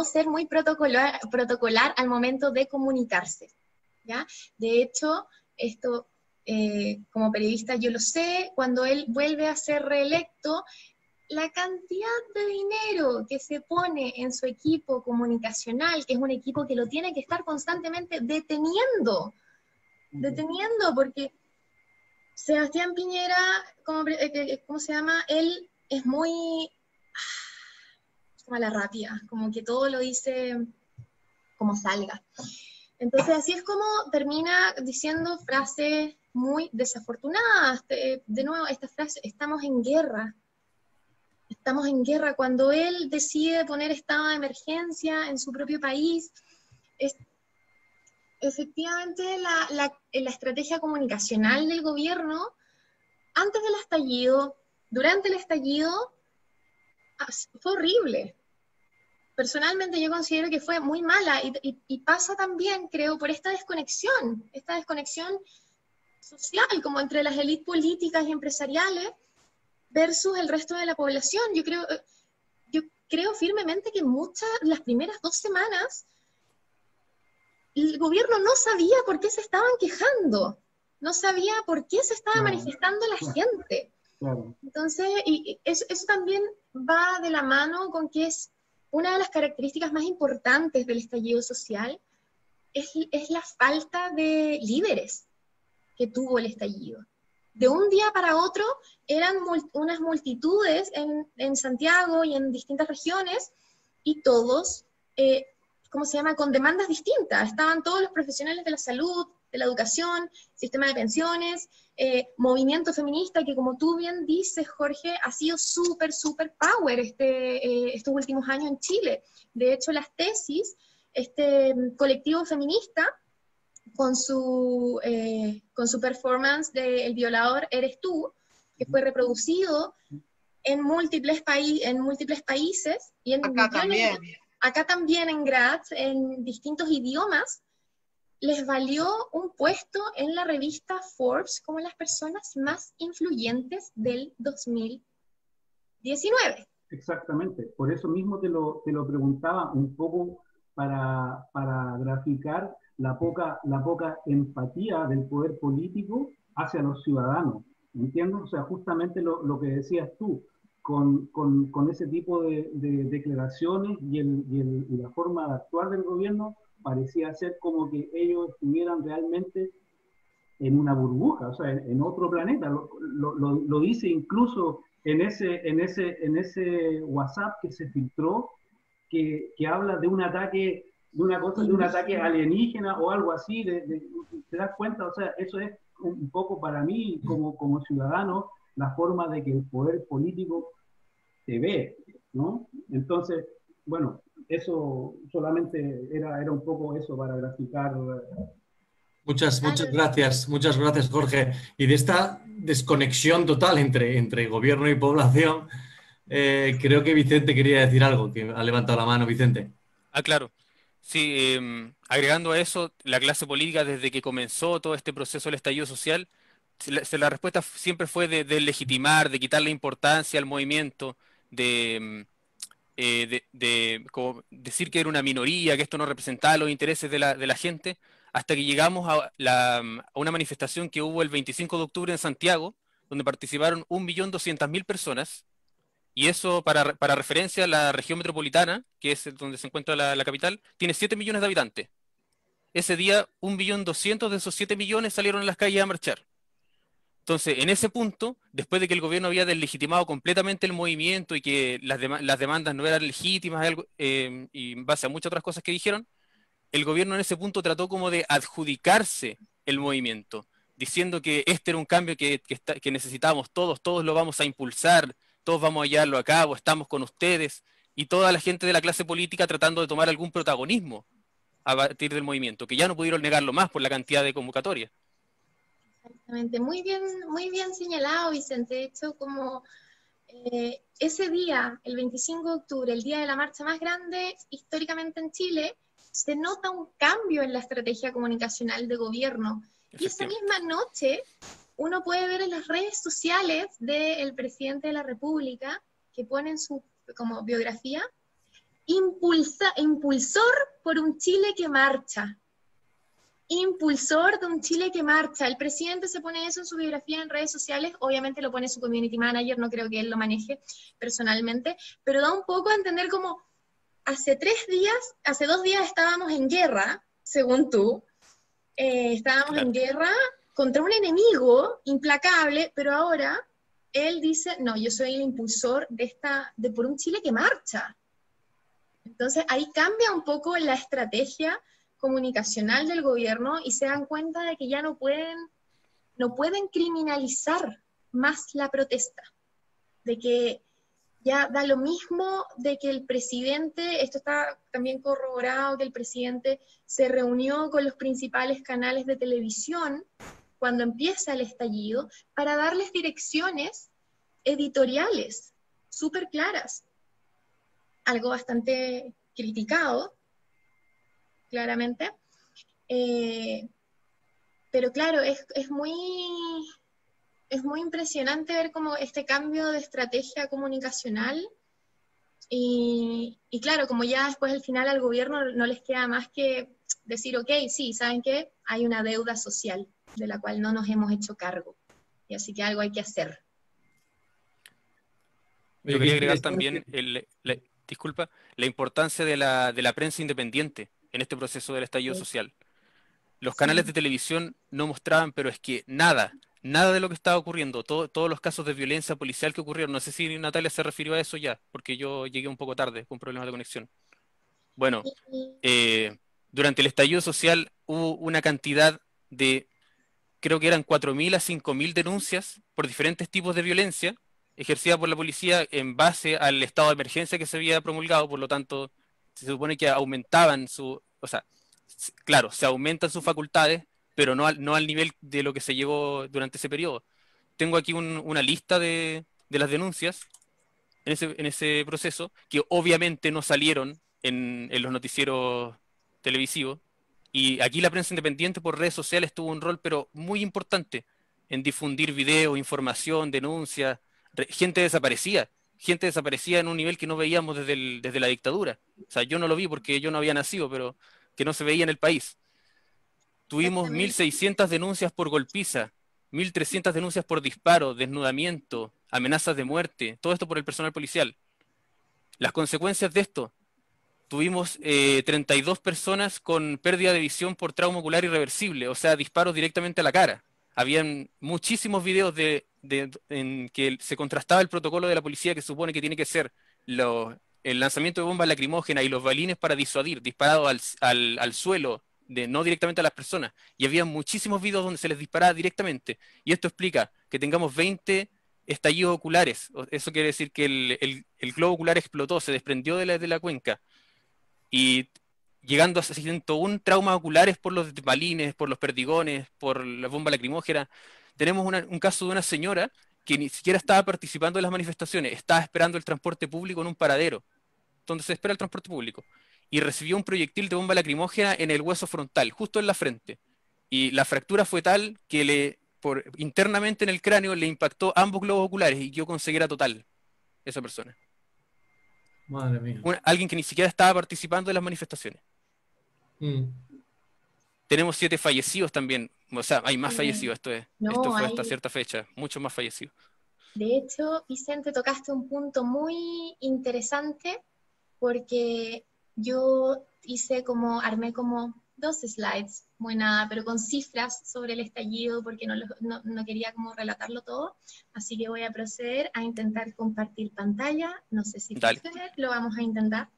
[SPEAKER 2] ser muy protocolar al momento de comunicarse, ¿ya? De hecho, esto, como periodista yo lo sé, cuando él vuelve a ser reelecto, la cantidad de dinero que se pone en su equipo comunicacional, que es un equipo que lo tiene que estar constantemente deteniendo, porque Sebastián Piñera, ¿cómo se llama? Él es muy mala rápida, como que todo lo dice como salga. Entonces así es como termina diciendo frases muy desafortunadas. De nuevo, esta frase, estamos en guerra, cuando él decide poner estado de emergencia en su propio país. Efectivamente, la estrategia comunicacional del gobierno, antes del estallido, durante el estallido, fue horrible. Personalmente yo considero que fue muy mala y pasa también, creo, por esta desconexión social, como entre las élites políticas y empresariales versus el resto de la población. Yo creo firmemente que las primeras 2 semanas, el gobierno no sabía por qué se estaban quejando, no sabía por qué se estaba manifestando la gente.
[SPEAKER 6] Claro.
[SPEAKER 2] Entonces, y eso también va de la mano con que es una de las características más importantes del estallido social, es la falta de líderes que tuvo el estallido. De un día para otro eran unas multitudes en Santiago y en distintas regiones, y todos, con demandas distintas. Estaban todos los profesionales de la salud, de la educación, sistema de pensiones, movimiento feminista, que como tú bien dices, Jorge, ha sido súper power estos últimos años en Chile. De hecho, las tesis, este colectivo feminista, con su performance de El violador eres tú, que fue reproducido en múltiples países, y acá también en Graz, en distintos idiomas, les valió un puesto en la revista Forbes como las personas más influyentes del 2019.
[SPEAKER 6] Exactamente, por eso mismo te lo preguntaba un poco para graficar la poca empatía del poder político hacia los ciudadanos, ¿entiendes? O sea, justamente lo que decías tú, con ese tipo de declaraciones y la forma de actuar del gobierno, parecía ser como que ellos estuvieran realmente en una burbuja, o sea, en otro planeta. Lo dice incluso en ese WhatsApp que se filtró, que habla de un ataque, de un ataque alienígena o algo así. ¿Te das cuenta? O sea, eso es un poco para mí, como ciudadano, la forma de que el poder político te ve, ¿no? Entonces, bueno, eso solamente era un poco eso para graficar.
[SPEAKER 1] Muchas gracias, Jorge. Y de esta desconexión total entre gobierno y población, Creo que Vicente quería decir algo, que ha levantado la mano Vicente.
[SPEAKER 4] Ah, claro. Sí, agregando a eso, la clase política desde que comenzó todo este proceso del estallido social, la respuesta siempre fue de legitimar, de quitarle importancia al movimiento, de como decir que era una minoría, que esto no representaba los intereses de la gente, hasta que llegamos a una manifestación que hubo el 25 de octubre en Santiago, donde participaron 1.200.000 personas, y eso, para referencia, la región metropolitana, que es donde se encuentra la capital, tiene 7 millones de habitantes. Ese día, 1.200.000 de esos 7 millones salieron a las calles a marchar. Entonces, en ese punto, después de que el gobierno había deslegitimado completamente el movimiento y que las demandas no eran legítimas, y en base a muchas otras cosas que dijeron, el gobierno en ese punto trató como de adjudicarse el movimiento, diciendo que este era un cambio que necesitábamos todos lo vamos a impulsar, todos vamos a llevarlo a cabo, estamos con ustedes, y toda la gente de la clase política tratando de tomar algún protagonismo a partir del movimiento, que ya no pudieron negarlo más por la cantidad de convocatorias.
[SPEAKER 2] Exactamente, muy bien señalado, Vicente. De hecho, como ese día, el 25 de octubre, el día de la marcha más grande históricamente en Chile, se nota un cambio en la estrategia comunicacional de gobierno. Y esa misma noche, uno puede ver en las redes sociales del presidente de la República, que pone en su como biografía, impulsor por un Chile que marcha. Impulsor de un Chile que marcha. El presidente se pone eso en su biografía en redes sociales, obviamente lo pone su community manager, no creo que él lo maneje personalmente, pero da un poco a entender como hace 2 días estábamos en guerra, según tú, estábamos en guerra contra un enemigo implacable, pero ahora él dice, no, yo soy el impulsor de por un Chile que marcha. Entonces ahí cambia un poco la estrategia comunicacional del gobierno y se dan cuenta de que ya no pueden criminalizar más la protesta, de que ya da lo mismo de que el presidente, esto está también corroborado, que el presidente se reunió con los principales canales de televisión cuando empieza el estallido para darles direcciones editoriales súper claras, algo bastante criticado, claramente, pero claro, es muy impresionante ver como este cambio de estrategia comunicacional y claro, como ya después al final al gobierno no les queda más que decir, ok, sí, ¿saben qué? Hay una deuda social de la cual no nos hemos hecho cargo, y así que algo hay que hacer.
[SPEAKER 4] Yo quería agregar también, disculpa, la importancia de la prensa independiente en este proceso del estallido social. Los canales de televisión no mostraban, pero es que nada de lo que estaba ocurriendo, todos los casos de violencia policial que ocurrieron, no sé si Natalia se refirió a eso ya, porque yo llegué un poco tarde con problemas de conexión. Bueno, durante el estallido social hubo una cantidad de, creo que eran 4.000 a 5.000 denuncias por diferentes tipos de violencia ejercida por la policía en base al estado de emergencia que se había promulgado, por lo tanto, se supone que aumentaban claro, se aumentan sus facultades, pero no al nivel de lo que se llevó durante ese periodo. Tengo aquí una lista de las denuncias en ese proceso, que obviamente no salieron en los noticieros televisivos, y aquí la prensa independiente por redes sociales tuvo un rol pero muy importante en difundir videos, información, denuncias, gente desaparecida en un nivel que no veíamos desde la dictadura. O sea, yo no lo vi porque yo no había nacido, pero que no se veía en el país. Tuvimos 1.600 denuncias por golpiza, 1.300 denuncias por disparo, desnudamiento, amenazas de muerte, todo esto por el personal policial. Las consecuencias de esto, tuvimos 32 personas con pérdida de visión por trauma ocular irreversible, o sea, disparos directamente a la cara. Habían muchísimos videos en que se contrastaba el protocolo de la policía que supone que tiene que ser el lanzamiento de bombas lacrimógenas y los balines para disuadir, disparados al suelo, no directamente a las personas. Y había muchísimos videos donde se les disparaba directamente. Y esto explica que tengamos 20 estallidos oculares. Eso quiere decir que el globo ocular explotó, se desprendió de la cuenca. Y llegando a 101 traumas oculares por los balines, por los perdigones, por la bomba lacrimógena. Tenemos un caso de una señora que ni siquiera estaba participando en las manifestaciones, estaba esperando el transporte público en un paradero, donde se espera el transporte público, y recibió un proyectil de bomba lacrimógena en el hueso frontal, justo en la frente. Y la fractura fue tal que internamente en el cráneo le impactó ambos globos oculares y quedó con ceguera total esa persona.
[SPEAKER 1] Madre mía.
[SPEAKER 4] Alguien que ni siquiera estaba participando en las manifestaciones. Tenemos 7 fallecidos también. O sea, hay más fallecidos, esto fue hasta cierta fecha, muchos más fallecidos.
[SPEAKER 2] De hecho, Vicente, tocaste un punto muy interesante porque yo armé como 2 slides, muy nada, pero con cifras sobre el estallido porque no quería como relatarlo todo, así que voy a proceder a intentar compartir pantalla, no sé si funciona, lo vamos a intentar.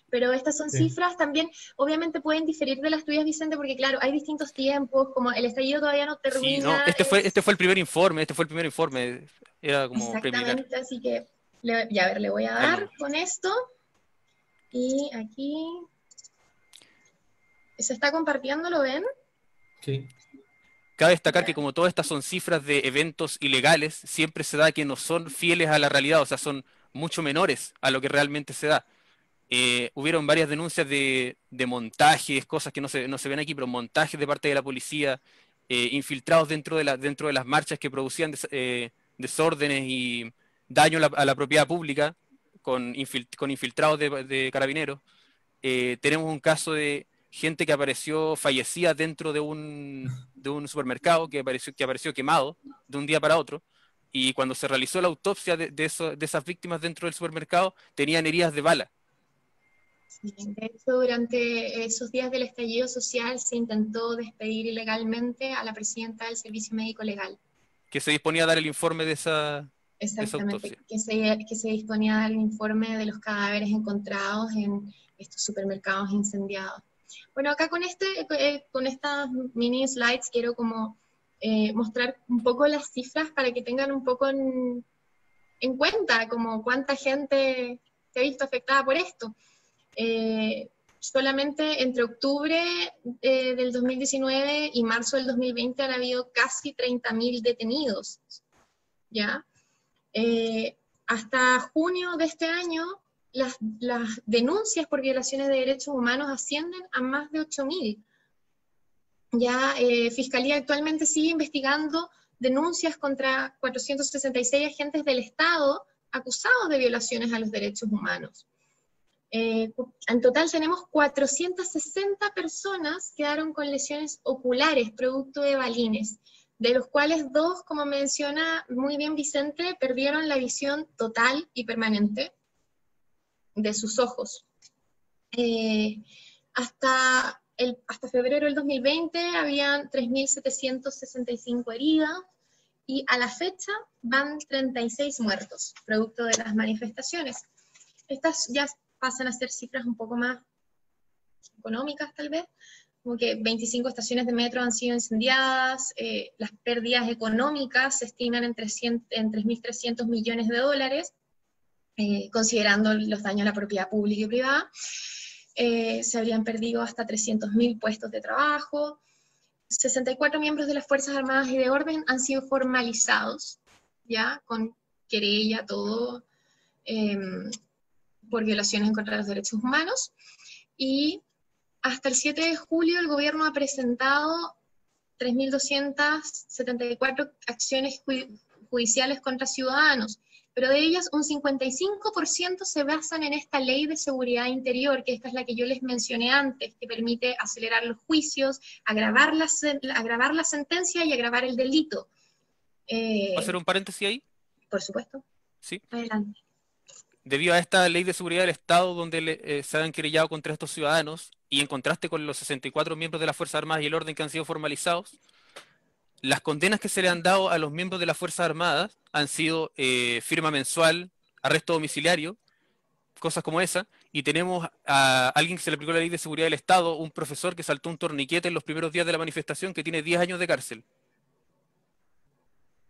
[SPEAKER 2] Pero estas son cifras también, obviamente pueden diferir de las tuyas, Vicente, porque claro, hay distintos tiempos, como el estallido todavía no termina.
[SPEAKER 4] Sí, no, este fue el primer informe, era como
[SPEAKER 2] exactamente, preliminar. Así que, le voy a dar con esto, y aquí, ¿se está compartiendo, lo ven?
[SPEAKER 1] Sí.
[SPEAKER 4] Cabe destacar que como todas estas son cifras de eventos ilegales, siempre se da que no son fieles a la realidad, o sea, son mucho menores a lo que realmente se da. Hubieron varias denuncias de montajes, cosas que no se ven aquí, pero montajes de parte de la policía, infiltrados dentro de las marchas que producían desórdenes y daño a la propiedad pública con infiltrados de carabineros. Tenemos un caso de gente que apareció fallecida dentro de un supermercado, que apareció quemado de un día para otro, y cuando se realizó la autopsia de esas víctimas dentro del supermercado, tenían heridas de bala.
[SPEAKER 2] Sí, de hecho, durante esos días del estallido social se intentó despedir ilegalmente a la presidenta del Servicio Médico Legal.
[SPEAKER 4] Que se disponía a dar el informe de esa
[SPEAKER 2] Exactamente, que se disponía a dar el informe de los cadáveres encontrados en estos supermercados incendiados. Bueno, acá con estas mini slides quiero como mostrar un poco las cifras para que tengan un poco en cuenta como cuánta gente se ha visto afectada por esto. Solamente entre octubre del 2019 y marzo del 2020 han habido casi 30.000 detenidos, ¿ya? Hasta junio de este año, las denuncias por violaciones de derechos humanos ascienden a más de 8.000. Ya Fiscalía actualmente sigue investigando denuncias contra 466 agentes del Estado acusados de violaciones a los derechos humanos. En total tenemos 460 personas que quedaron con lesiones oculares producto de balines, de los cuales 2, como menciona muy bien Vicente, perdieron la visión total y permanente de sus ojos. Hasta febrero del 2020 habían 3.765 heridas, y a la fecha van 36 muertos, producto de las manifestaciones. Estas ya pasan a ser cifras un poco más económicas tal vez, como que 25 estaciones de metro han sido incendiadas, las pérdidas económicas se estiman en 3.300 millones de dólares, considerando los daños a la propiedad pública y privada. Se habrían perdido hasta 300.000 puestos de trabajo, 64 miembros de las Fuerzas Armadas y de Orden han sido formalizados, ya, con querella, todo, por violaciones contra los derechos humanos, y hasta el 7 de julio el gobierno ha presentado 3.274 acciones judiciales contra ciudadanos, pero de ellas un 55% se basan en esta ley de seguridad interior, que esta es la que yo les mencioné antes, que permite acelerar los juicios, agravar la sentencia y agravar el delito.
[SPEAKER 4] ¿Puedo hacer un paréntesis ahí?
[SPEAKER 2] Por supuesto.
[SPEAKER 4] Sí.
[SPEAKER 2] Adelante.
[SPEAKER 4] Debido a esta ley de seguridad del Estado, donde se han querellado contra estos ciudadanos, y en contraste con los 64 miembros de las Fuerzas Armadas y el Orden que han sido formalizados, las condenas que se le han dado a los miembros de las Fuerzas Armadas han sido firma mensual, arresto domiciliario, cosas como esa, y tenemos a alguien que se le aplicó la ley de seguridad del Estado, un profesor que saltó un torniquete en los primeros días de la manifestación, que tiene 10 años de cárcel.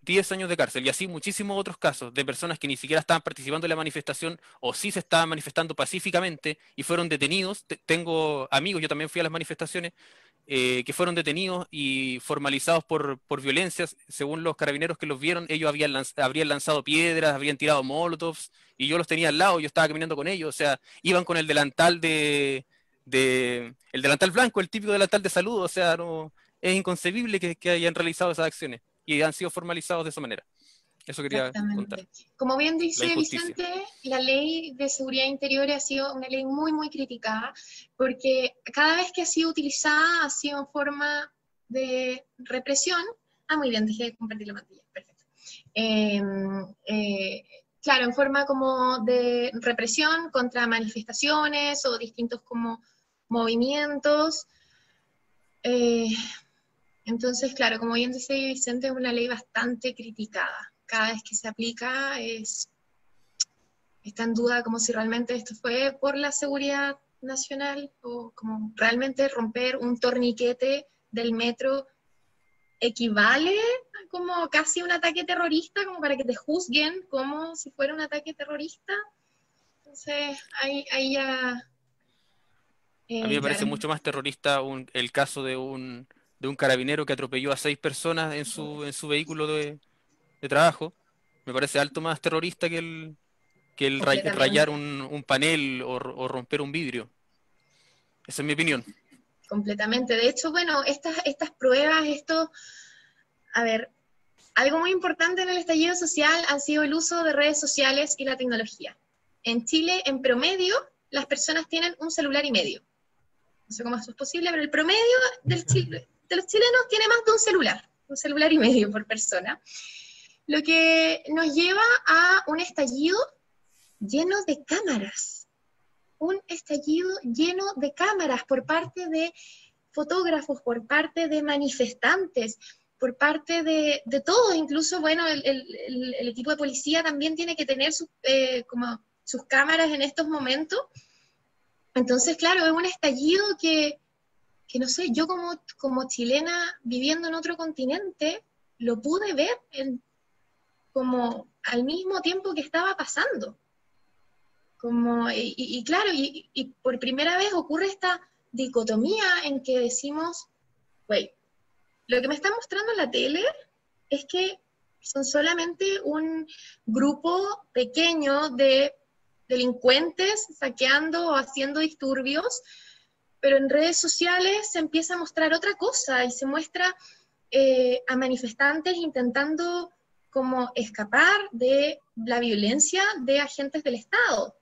[SPEAKER 4] 10 años de cárcel, y así muchísimos otros casos de personas que ni siquiera estaban participando en la manifestación o sí se estaban manifestando pacíficamente y fueron detenidos. Tengo amigos, yo también fui a las manifestaciones, que fueron detenidos y formalizados por violencias. Según los carabineros que los vieron, ellos habrían lanzado piedras, habrían tirado molotovs, y yo los tenía al lado, yo estaba caminando con ellos, o sea, iban con el delantal el delantal blanco, el típico delantal de salud, o sea, no, es inconcebible que hayan realizado esas acciones y han sido formalizados de esa manera. Eso quería contar.
[SPEAKER 2] Como bien dice Vicente, la ley de seguridad interior ha sido una ley muy, muy criticada, porque cada vez que ha sido utilizada ha sido en forma de represión. Ah, muy bien, dejé de compartir la pantalla, perfecto. Claro, en forma como de represión contra manifestaciones o distintos como movimientos. Entonces, claro, como bien dice Vicente, es una ley bastante criticada. Cada vez que se aplica está en duda como si realmente esto fue por la seguridad nacional o como realmente romper un torniquete del metro equivale a como casi un ataque terrorista, como para que te juzguen como si fuera un ataque terrorista. Entonces, ahí ya...
[SPEAKER 4] a mí me parece mucho más terrorista el caso de un carabinero que atropelló a 6 personas en su vehículo de trabajo. Me parece alto más terrorista que el rayar un panel o romper un vidrio. Esa es mi opinión.
[SPEAKER 2] Completamente. De hecho, bueno, estas pruebas, a ver, algo muy importante en el estallido social ha sido el uso de redes sociales y la tecnología. En Chile, en promedio, las personas tienen un celular y medio. No sé cómo eso es posible, pero el promedio de los chilenos tiene más de un celular y medio por persona. Lo que nos lleva a un estallido lleno de cámaras. Un estallido lleno de cámaras por parte de fotógrafos, por parte de manifestantes, por parte de todos. Incluso, bueno, el equipo de policía también tiene que tener sus cámaras en estos momentos. Entonces, claro, es un estallido que no sé, yo como chilena viviendo en otro continente, lo pude ver como al mismo tiempo que estaba pasando. Claro, por primera vez ocurre esta dicotomía en que decimos, güey, lo que me está mostrando la tele es que son solamente un grupo pequeño de delincuentes saqueando o haciendo disturbios, pero en redes sociales se empieza a mostrar otra cosa y se muestra a manifestantes intentando como escapar de la violencia de agentes del Estado.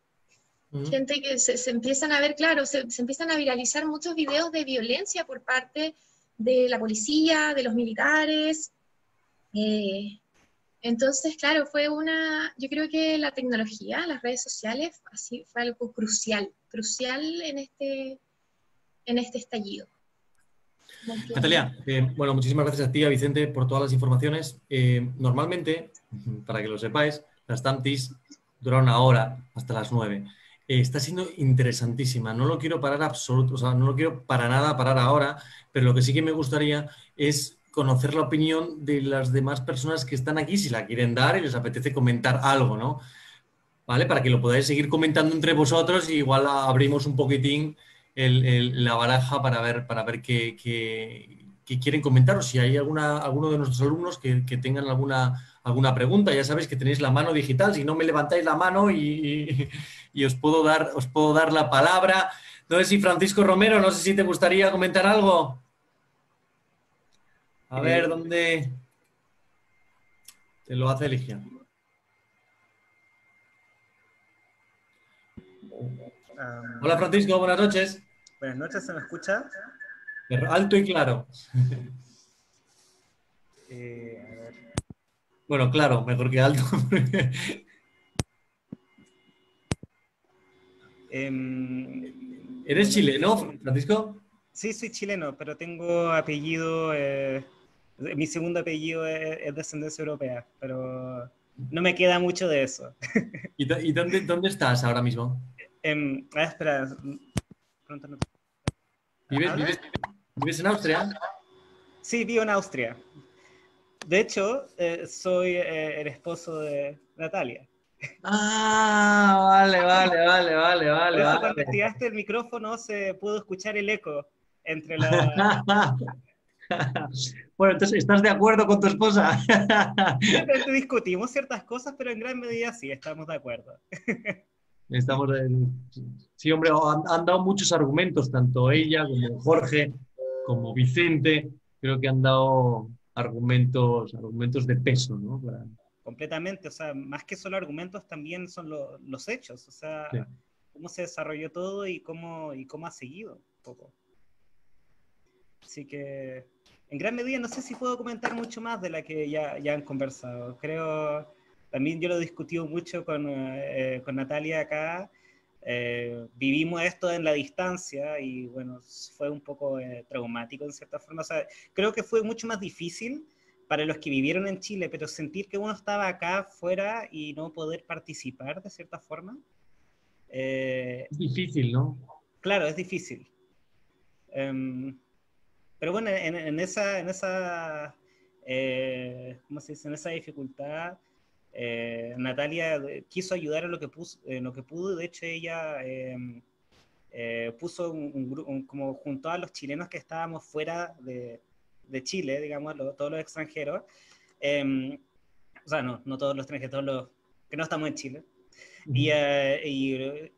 [SPEAKER 2] Gente que se empiezan a ver, claro, se empiezan a viralizar muchos videos de violencia por parte de la policía, de los militares. Entonces, claro, yo creo que la tecnología, las redes sociales, así fue algo crucial en este estallido.
[SPEAKER 1] Natalia, bueno, muchísimas gracias a ti, a Vicente, por todas las informaciones. Normalmente, para que lo sepáis, las TAMTIS duran 1 hora, hasta las 9. Está siendo interesantísima. No lo quiero parar o sea, no lo quiero para nada parar ahora, pero lo que sí que me gustaría es conocer la opinión de las demás personas que están aquí, si la quieren dar y les apetece comentar algo, ¿no? ¿Vale? Para que lo podáis seguir comentando entre vosotros y igual abrimos un poquitín la baraja para ver qué quieren comentar, o si hay alguno de nuestros alumnos que tengan alguna pregunta. Ya sabéis que tenéis la mano digital, si no me levantáis la mano y os puedo dar la palabra. No sé si Francisco Romero, no sé si te gustaría comentar algo. A ver, ¿dónde te lo hace Eligia? Hola Francisco, buenas noches.
[SPEAKER 7] Buenas noches, ¿se me escucha?
[SPEAKER 1] Alto y claro.
[SPEAKER 7] A ver.
[SPEAKER 1] Bueno, claro, mejor que alto. ¿Eres chileno, Francisco?
[SPEAKER 7] Sí, soy chileno, pero tengo apellido, mi segundo apellido es de ascendencia europea, pero no me queda mucho de eso.
[SPEAKER 1] ¿Y dónde estás ahora mismo?
[SPEAKER 7] Espera, pronto no.
[SPEAKER 1] ¿Vives en Austria?
[SPEAKER 7] Sí, vivo en Austria. De hecho, soy el esposo de Natalia.
[SPEAKER 1] Ah, vale.
[SPEAKER 7] Por eso, cuando activaste el micrófono se pudo escuchar el eco. entre la...
[SPEAKER 1] Bueno, entonces, ¿estás de acuerdo con tu esposa?
[SPEAKER 7] Discutimos ciertas cosas, pero en gran medida sí, estamos de acuerdo.
[SPEAKER 1] Sí, hombre, han dado muchos argumentos, tanto ella como Jorge, como Vicente, creo que han dado argumentos de peso, ¿no?
[SPEAKER 7] Completamente, o sea, más que solo argumentos, también son los hechos, o sea,
[SPEAKER 1] sí.
[SPEAKER 7] Cómo se desarrolló todo y cómo ha seguido un poco. Así que, en gran medida, no sé si puedo comentar mucho más de la que ya han conversado. Creo, también yo lo he discutido mucho con Natalia acá. Vivimos esto en la distancia y, bueno, fue un poco traumático en cierta forma. O sea, creo que fue mucho más difícil para los que vivieron en Chile, pero sentir que uno estaba acá fuera y no poder participar de cierta forma.
[SPEAKER 1] Es difícil, ¿no?
[SPEAKER 7] Claro, es difícil. Pero bueno, en esa ¿cómo se dice? En esa dificultad, Natalia quiso ayudar en lo que pudo. De hecho, ella puso como junto a los chilenos que estábamos fuera de Chile, digamos, todos los extranjeros. O sea, no todos los extranjeros, todos los que no estamos en Chile. Y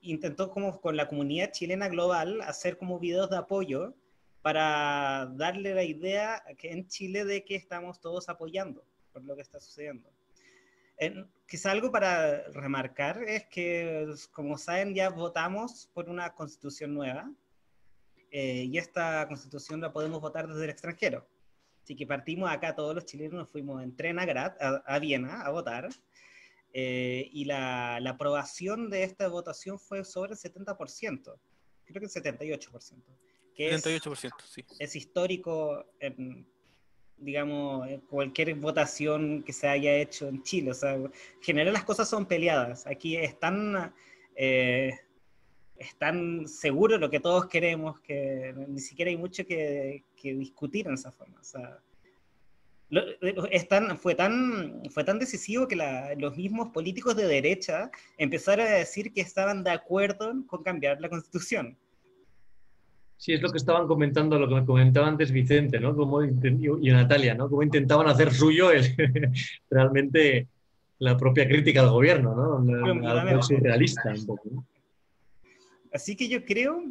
[SPEAKER 7] intentó como con la comunidad chilena global hacer como videos de apoyo para darle la idea que en Chile de que estamos todos apoyando por lo que está sucediendo. Quizá algo para remarcar es que, como saben, ya votamos por una constitución nueva y esta constitución la podemos votar desde el extranjero. Así que partimos acá, todos los chilenos nos fuimos en tren a Viena a votar. Y la aprobación de esta votación fue sobre el 70%, creo que el 78%. Que
[SPEAKER 4] 78%, sí.
[SPEAKER 7] Es histórico en, digamos, en cualquier votación que se haya hecho en Chile. O sea, en general las cosas son peleadas. Aquí es tan seguro lo que todos queremos que ni siquiera hay mucho que discutir en esa forma. O sea, fue tan decisivo que los mismos políticos de derecha empezaron a decir que estaban de acuerdo con cambiar la Constitución.
[SPEAKER 1] Sí, es lo que estaban comentando, lo que me comentaba antes Vicente, ¿no? Y Natalia, ¿no? Cómo intentaban hacer suyo realmente la propia crítica al gobierno, ¿no? Algo surrealista un poco, ¿no?
[SPEAKER 7] Así que yo creo,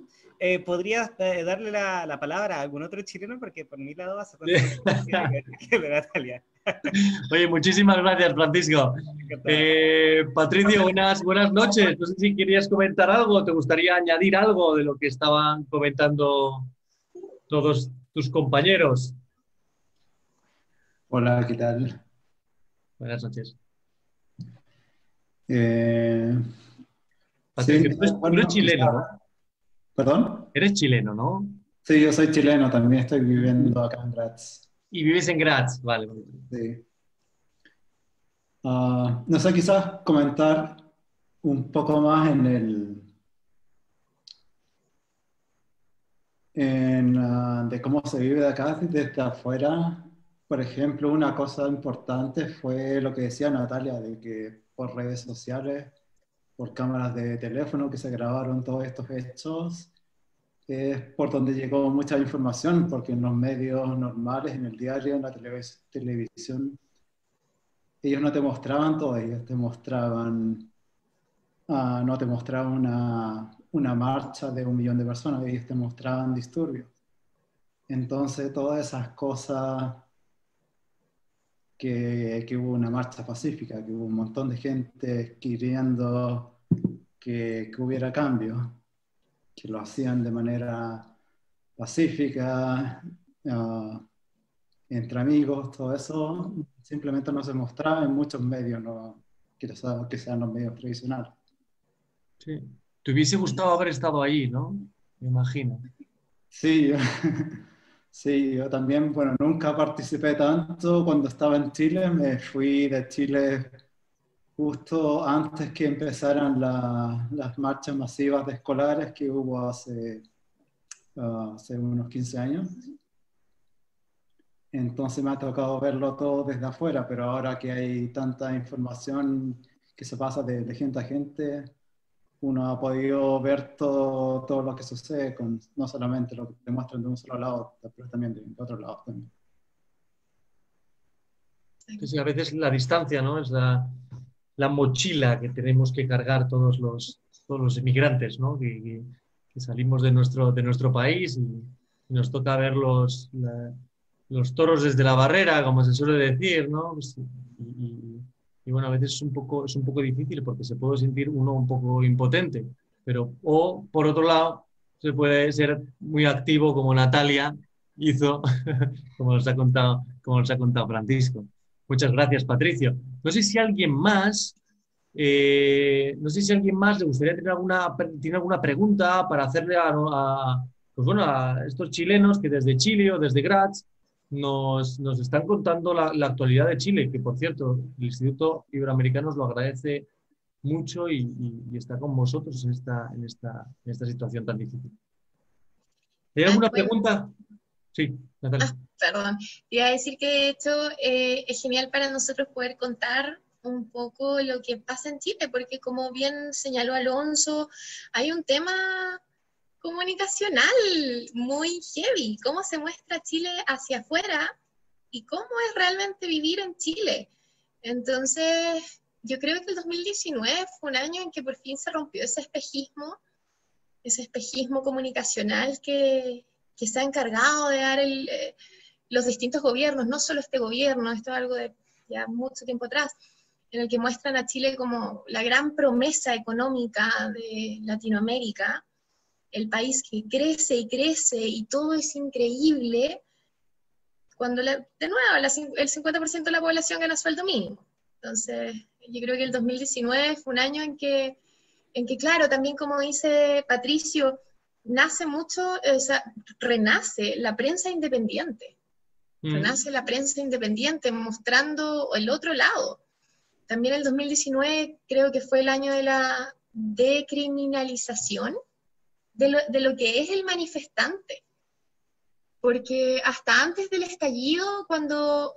[SPEAKER 7] podrías darle la palabra a algún otro chileno, porque por mi lado vas a contar que de Natalia.
[SPEAKER 1] Oye, muchísimas gracias, Francisco. Patricio, buenas noches. No sé si querías comentar algo, ¿te gustaría añadir algo de lo que estaban comentando todos tus compañeros?
[SPEAKER 8] Hola, ¿qué tal?
[SPEAKER 1] Buenas noches.
[SPEAKER 8] Patricio,
[SPEAKER 1] sí, tú eres chileno, ¿no?
[SPEAKER 8] ¿Perdón?
[SPEAKER 1] Eres chileno, ¿no?
[SPEAKER 8] Sí, yo soy chileno, también estoy viviendo acá en Graz.
[SPEAKER 1] Y vives en Graz, vale.
[SPEAKER 8] Sí. No sé, quizás comentar un poco más de cómo se vive de acá desde afuera. Por ejemplo, una cosa importante fue lo que decía Natalia, de que por redes sociales, por cámaras de teléfono que se grabaron todos estos hechos, es por donde llegó mucha información, porque en los medios normales, en el diario, en la televisión, ellos no te mostraban todo, ellos te mostraban, no te mostraban una marcha de 1 millón de personas, ellos te mostraban disturbios. Entonces, todas esas cosas, que hubo una marcha pacífica, que hubo un montón de gente queriendo que hubiera cambio, que lo hacían de manera pacífica, entre amigos, todo eso simplemente no se mostraba en muchos medios, no quiero que sean los medios tradicionales.
[SPEAKER 1] Sí. ¿Te hubiese gustado haber estado ahí, no? Me imagino.
[SPEAKER 8] Sí, sí, yo también, bueno, nunca participé tanto cuando estaba en Chile, me fui de Chile justo antes que empezaran las marchas masivas de escolares que hubo hace unos 15 años. Entonces me ha tocado verlo todo desde afuera, pero ahora que hay tanta información que se pasa de gente a gente, uno ha podido ver todo lo que sucede, no solamente lo que te muestran de un solo lado, pero también de otro lado también.
[SPEAKER 1] Sí, a veces la distancia, ¿no? Es la mochila que tenemos que cargar todos los inmigrantes, ¿no? Que salimos de nuestro país y nos toca ver los toros desde la barrera, como se suele decir, ¿no? Pues, y bueno, a veces es un poco difícil porque se puede sentir uno un poco impotente, o por otro lado, se puede ser muy activo como Natalia hizo, como nos ha contado Francisco. Muchas gracias, Patricio. No sé si alguien más, le gustaría tiene alguna pregunta para hacerle pues bueno, a estos chilenos que desde Chile o desde Graz nos están contando la actualidad de Chile, que por cierto, el Instituto Iberoamericano os lo agradece mucho y está con vosotros en esta situación tan difícil. ¿Hay alguna pregunta? Sí, Natalia.
[SPEAKER 2] Perdón, te iba a decir que de hecho es genial para nosotros poder contar un poco lo que pasa en Chile, porque como bien señaló Alonso, hay un tema comunicacional muy heavy, cómo se muestra Chile hacia afuera y cómo es realmente vivir en Chile. Entonces, yo creo que el 2019 fue un año en que por fin se rompió ese espejismo comunicacional que se ha encargado de dar los distintos gobiernos, no solo este gobierno, esto es algo de ya mucho tiempo atrás, en el que muestran a Chile como la gran promesa económica de Latinoamérica, el país que crece y crece y todo es increíble, cuando de nuevo el 50% de la población gana sueldo mínimo. Entonces, yo creo que el 2019 fue un año en que claro, también como dice Patricio, nace mucho, renace la prensa independiente. Renace la prensa independiente mostrando el otro lado. También el 2019 creo que fue el año de la decriminalización de lo que es el manifestante. Porque hasta antes del estallido, cuando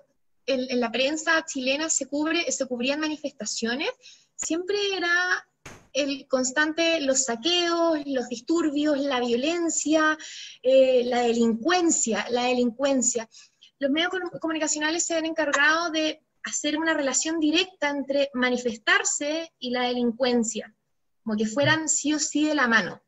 [SPEAKER 2] en la prensa chilena se cubrían manifestaciones, siempre era el constante, los saqueos, los disturbios, la violencia, la delincuencia. Los medios comunicacionales se han encargado de hacer una relación directa entre manifestarse y la delincuencia, como que fueran sí o sí de la mano.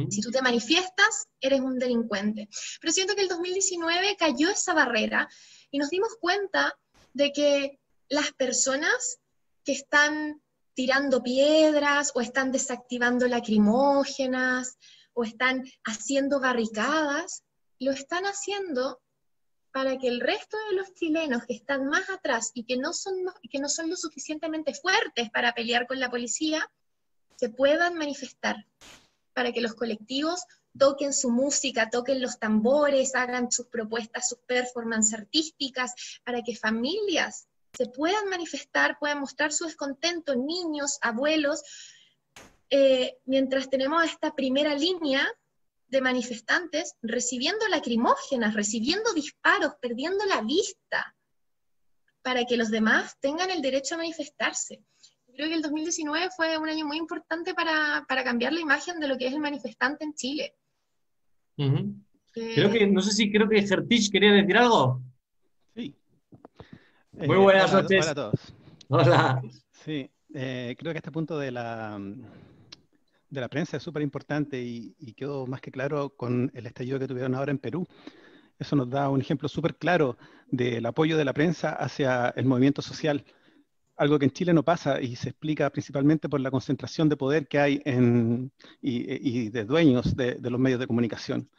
[SPEAKER 2] Si tú te manifiestas, eres un delincuente. Pero siento que el 2019 cayó esa barrera y nos dimos cuenta de que las personas que están tirando piedras o están desactivando lacrimógenas o están haciendo barricadas, lo están haciendo para que el resto de los chilenos que están más atrás y que no son lo suficientemente fuertes para pelear con la policía, se puedan manifestar, para que los colectivos toquen su música, toquen los tambores, hagan sus propuestas, sus performances artísticas, para que familias se puedan manifestar, puedan mostrar su descontento, niños, abuelos, mientras tenemos esta primera línea de manifestantes recibiendo lacrimógenas, recibiendo disparos, perdiendo la vista, para que los demás tengan el derecho a manifestarse. Creo que el 2019 fue un año muy importante para cambiar la imagen de lo que es el manifestante en Chile.
[SPEAKER 1] Creo que Gertich quería decir algo.
[SPEAKER 9] Sí.
[SPEAKER 1] Muy buenas noches.
[SPEAKER 9] Hola a todos.
[SPEAKER 1] Hola.
[SPEAKER 9] Sí, creo que este punto de la prensa es súper importante y quedó más que claro con el estallido que tuvieron ahora en Perú. Eso nos da un ejemplo súper claro del apoyo de la prensa hacia el movimiento social. Algo que en Chile no pasa y se explica principalmente por la concentración de poder que hay y de dueños de los medios de comunicación.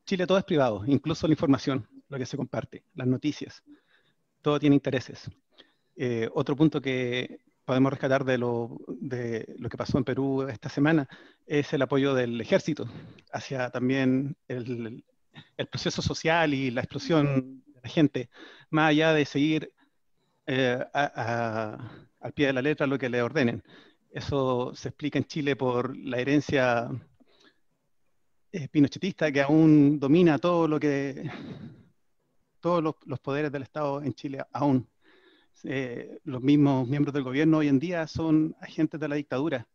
[SPEAKER 9] Chile todo es privado, incluso la información, lo que se comparte, las noticias. Todo tiene intereses. Otro punto que podemos rescatar de lo que pasó en Perú esta semana es el apoyo del ejército hacia también el proceso social y la explosión de la gente, más allá de seguir al pie de la letra lo que le ordenen. Eso se explica en Chile por la herencia pinochetista que aún domina todos los poderes del Estado en Chile aún. Los mismos miembros del gobierno hoy en día son agentes de la dictadura.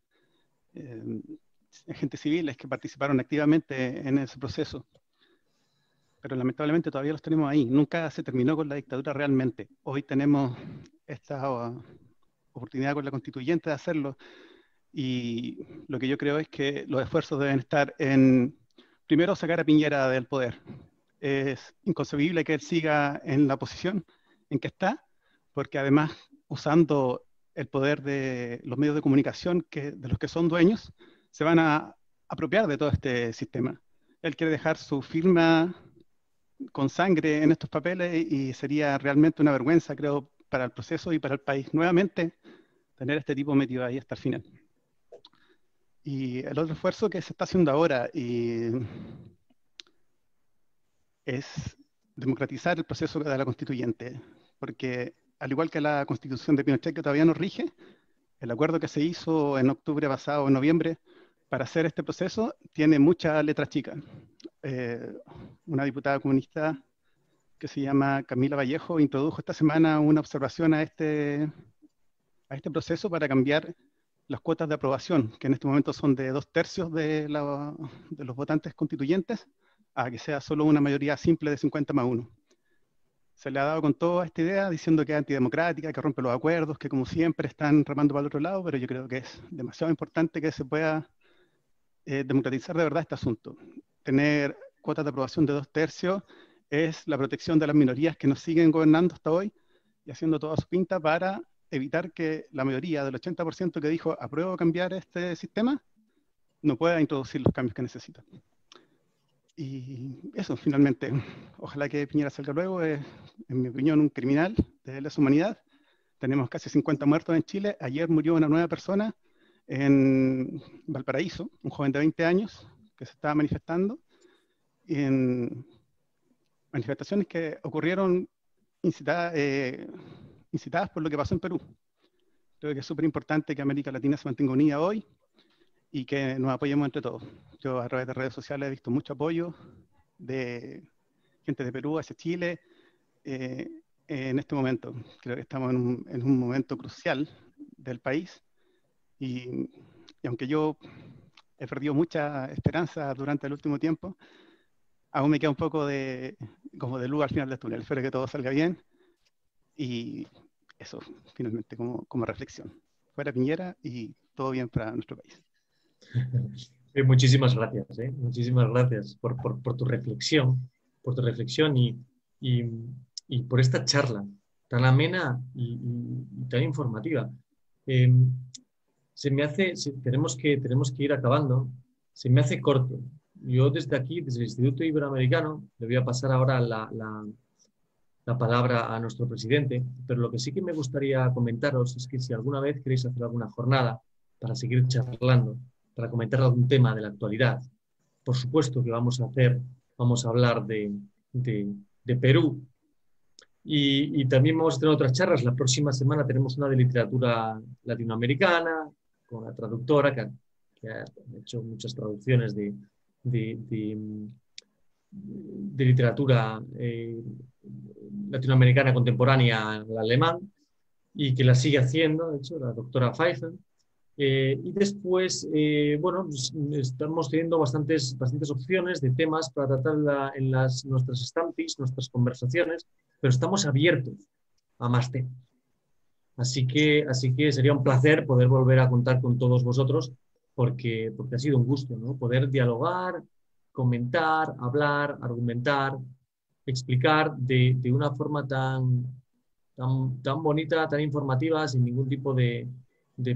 [SPEAKER 9] agentes civiles que participaron activamente en ese proceso. Pero lamentablemente todavía los tenemos ahí. Nunca se terminó con la dictadura realmente. Hoy tenemos esta oportunidad con la constituyente de hacerlo, y lo que yo creo es que los esfuerzos deben estar en, primero, sacar a Piñera del poder. Es inconcebible que él siga en la posición en que está, porque además, usando el poder de los medios de comunicación de los que son dueños, se van a apropiar de todo este sistema. Él quiere dejar su firma con sangre en estos papeles, y sería realmente una vergüenza, creo, para el proceso y para el país, nuevamente, tener a este tipo metido ahí hasta el final. Y el otro esfuerzo que se está haciendo ahora es democratizar el proceso de la constituyente, porque al igual que la constitución de Pinochet, que todavía no rige, el acuerdo que se hizo en octubre pasado, en noviembre, para hacer este proceso, tiene muchas letras chicas. Una diputada comunista que se llama Camila Vallejo introdujo esta semana una observación a este proceso para cambiar las cuotas de aprobación, que en este momento son de 2/3 de los votantes constituyentes, a que sea solo una mayoría simple de 50+1. Se le ha dado con toda esta idea diciendo que es antidemocrática, que rompe los acuerdos, que como siempre están remando para el otro lado, pero yo creo que es demasiado importante que se pueda democratizar de verdad este asunto. Tener cuotas de aprobación de 2/3 es la protección de las minorías que nos siguen gobernando hasta hoy y haciendo toda su pinta para evitar que la mayoría del 80% que dijo apruebo cambiar este sistema no pueda introducir los cambios que necesita. Y eso, finalmente, ojalá que Piñera salga luego. Es, en mi opinión, un criminal de lesa humanidad. Tenemos casi 50 muertos en Chile. Ayer murió una nueva persona en Valparaíso, un joven de 20 años que se estaba manifestando en manifestaciones que ocurrieron incitadas por lo que pasó en Perú. Creo que es súper importante que América Latina se mantenga unida hoy y que nos apoyemos entre todos. Yo a través de redes sociales he visto mucho apoyo de gente de Perú hacia Chile en este momento. Creo que estamos en un momento crucial del país y aunque yo he perdido mucha esperanza durante el último tiempo, aún me queda un poco como de luz al final del túnel. Espero que todo salga bien y eso, finalmente, como reflexión. Fuera Piñera y todo bien para nuestro país.
[SPEAKER 1] Muchísimas gracias, muchísimas gracias por tu reflexión, y por esta charla tan amena y tan informativa. Tenemos que ir acabando, se me hace corto. Yo desde aquí, desde el Instituto Iberoamericano, le voy a pasar ahora la palabra a nuestro presidente, pero lo que sí que me gustaría comentaros es que si alguna vez queréis hacer alguna jornada para seguir charlando, para comentar algún tema de la actualidad, por supuesto que vamos a hablar de Perú, y también vamos a tener otras charlas. La próxima semana tenemos una de literatura latinoamericana, con la traductora que ha hecho muchas traducciones de literatura latinoamericana contemporánea al alemán, y que la sigue haciendo, de hecho, la doctora Pfeiffer. Y después, estamos teniendo bastantes opciones de temas para tratar en nuestras stampis, nuestras conversaciones, pero estamos abiertos a más temas. Así que sería un placer poder volver a contar con todos vosotros, porque ha sido un gusto, ¿no? Poder dialogar, comentar, hablar, argumentar, explicar de una forma tan bonita, tan informativa, sin ningún tipo de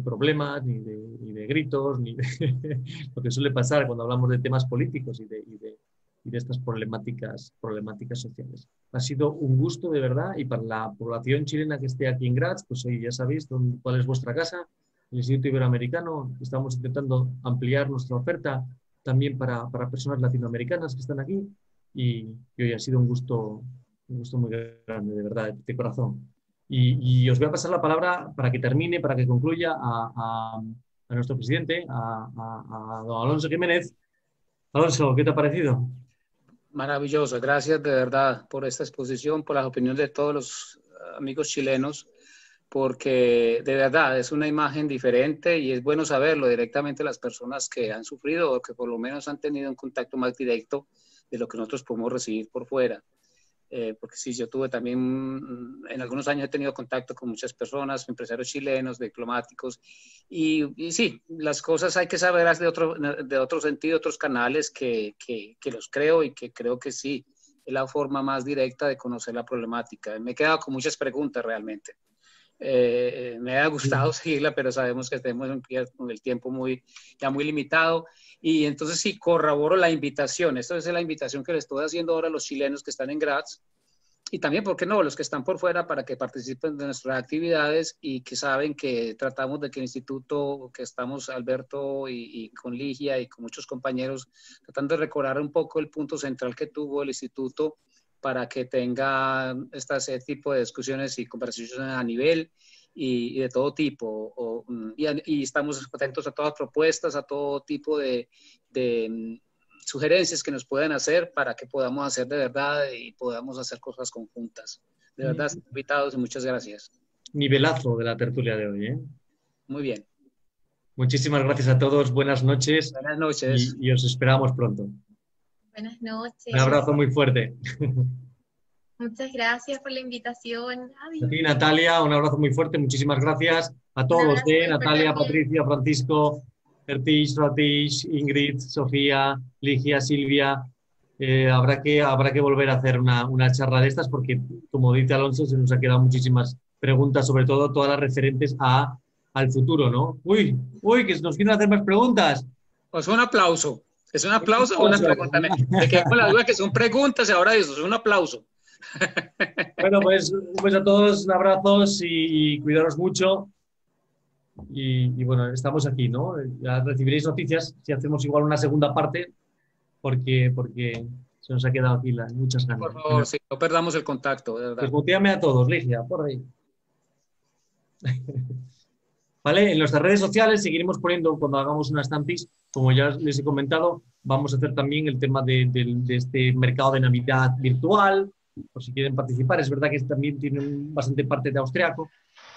[SPEAKER 1] problemas, ni de gritos, ni de lo que suele pasar cuando hablamos de temas políticos y de estas problemáticas sociales. Ha sido un gusto, de verdad, y para la población chilena que esté aquí en Graz, pues hoy ya sabéis cuál es vuestra casa, el Instituto Iberoamericano. Estamos intentando ampliar nuestra oferta también para personas latinoamericanas que están aquí, y hoy ha sido un gusto muy grande, de verdad, de corazón. Y os voy a pasar la palabra para que termine, para que concluya a nuestro presidente, a don Alonso Jiménez. Alonso, ¿qué te ha parecido?
[SPEAKER 3] Maravilloso, gracias de verdad por esta exposición, por las opiniones de todos los amigos chilenos, porque de verdad es una imagen diferente y es bueno saberlo directamente las personas que han sufrido o que por lo menos han tenido un contacto más directo de lo que nosotros podemos recibir por fuera. Porque sí, yo tuve también, en algunos años he tenido contacto con muchas personas, empresarios chilenos, diplomáticos, y sí, las cosas hay que saberlas de otro sentido, otros canales que los creo y que creo que sí, es la forma más directa de conocer la problemática. Me he quedado con muchas preguntas realmente. Me ha gustado seguirla, pero sabemos que tenemos con el tiempo ya muy limitado. Y entonces sí, corroboro la invitación. Esta es la invitación que le estoy haciendo ahora a los chilenos que están en Graz. Y también, ¿por qué no?, los que están por fuera para que participen de nuestras actividades y que saben que tratamos de que el instituto, que estamos Alberto y con Ligia y con muchos compañeros, tratando de recordar un poco el punto central que tuvo el instituto para que tenga este tipo de discusiones y conversaciones a nivel y de todo tipo. Y estamos atentos a todas propuestas, a todo tipo de sugerencias que nos puedan hacer para que podamos hacer de verdad y podamos hacer cosas conjuntas. De verdad, invitados y muchas gracias.
[SPEAKER 1] Nivelazo de la tertulia de hoy, ¿eh?
[SPEAKER 3] Muy bien.
[SPEAKER 1] Muchísimas gracias a todos, buenas noches.
[SPEAKER 3] Buenas noches.
[SPEAKER 1] Y os esperamos pronto.
[SPEAKER 2] Buenas noches.
[SPEAKER 1] Un abrazo muy fuerte.
[SPEAKER 2] Muchas gracias por la invitación. Adiós.
[SPEAKER 1] A ti, Natalia, un abrazo muy fuerte. Muchísimas gracias a todos, Natalia, Patricia, Francisco, Ertish, Ratish, Ingrid, Sofía, Ligia, Silvia. Habrá que volver a hacer una charla de estas porque, como dice Alonso, se nos han quedado muchísimas preguntas, sobre todo todas las referentes al futuro, ¿no? Uy, que nos quieren hacer más preguntas.
[SPEAKER 3] Pues un aplauso. ¿Es un aplauso o una pregunta? Me quedé con la duda que son preguntas y ahora eso es un aplauso.
[SPEAKER 1] Bueno, pues a todos un abrazo y cuidaros mucho. Y bueno, estamos aquí, ¿no? Ya recibiréis noticias si hacemos igual una segunda parte, porque se nos ha quedado aquí muchas ganas.
[SPEAKER 3] Por favor, sí, no perdamos el contacto, de verdad.
[SPEAKER 1] Pues muteame a todos, Ligia, por ahí. ¿Vale? En nuestras redes sociales seguiremos poniendo, cuando hagamos unas Stampis, como ya les he comentado, vamos a hacer también el tema de este mercado de Navidad virtual, por si quieren participar. Es verdad que también tiene bastante parte de austriaco,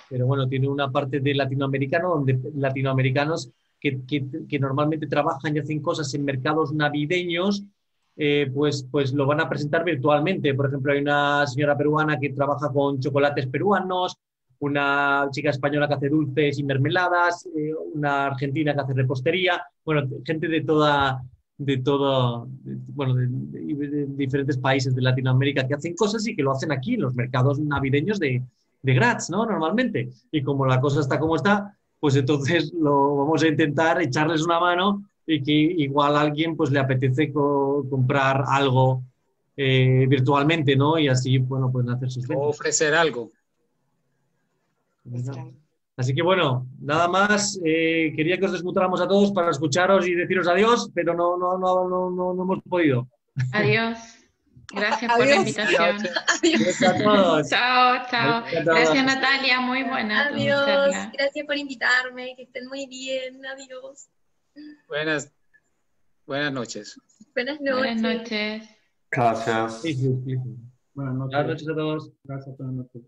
[SPEAKER 1] pero bueno, tiene una parte de latinoamericano, donde latinoamericanos que normalmente trabajan y hacen cosas en mercados navideños, pues lo van a presentar virtualmente. Por ejemplo, hay una señora peruana que trabaja con chocolates peruanos, una chica española que hace dulces y mermeladas, una argentina que hace repostería, bueno, gente de diferentes países de Latinoamérica que hacen cosas y que lo hacen aquí en los mercados navideños de Graz, ¿no? Normalmente. Y como la cosa está como está, pues entonces lo vamos a intentar echarles una mano y que igual a alguien pues le apetece comprar algo virtualmente, ¿no? Y así, bueno, pueden hacer sus ventas.
[SPEAKER 3] O ofrecer algo.
[SPEAKER 1] Así que bueno, nada más. Quería que os desmutáramos a todos para escucharos y deciros adiós, pero no hemos podido.
[SPEAKER 10] Adiós. Gracias por la invitación.
[SPEAKER 2] Adiós
[SPEAKER 1] a todos.
[SPEAKER 10] Chao. Gracias, Natalia. Muy buena.
[SPEAKER 2] Adiós. Gracias por invitarme. Que estén muy bien. Adiós.
[SPEAKER 3] Buenas noches.
[SPEAKER 2] Buenas noches.
[SPEAKER 11] Gracias.
[SPEAKER 1] Buenas noches a todos.
[SPEAKER 6] Gracias, buenas noches.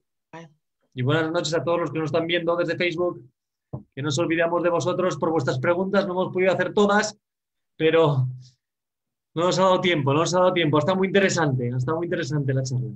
[SPEAKER 1] Y buenas noches a todos los que nos están viendo desde Facebook, que no nos olvidamos de vosotros por vuestras preguntas. No hemos podido hacer todas, pero no nos ha dado tiempo. Está muy interesante la charla.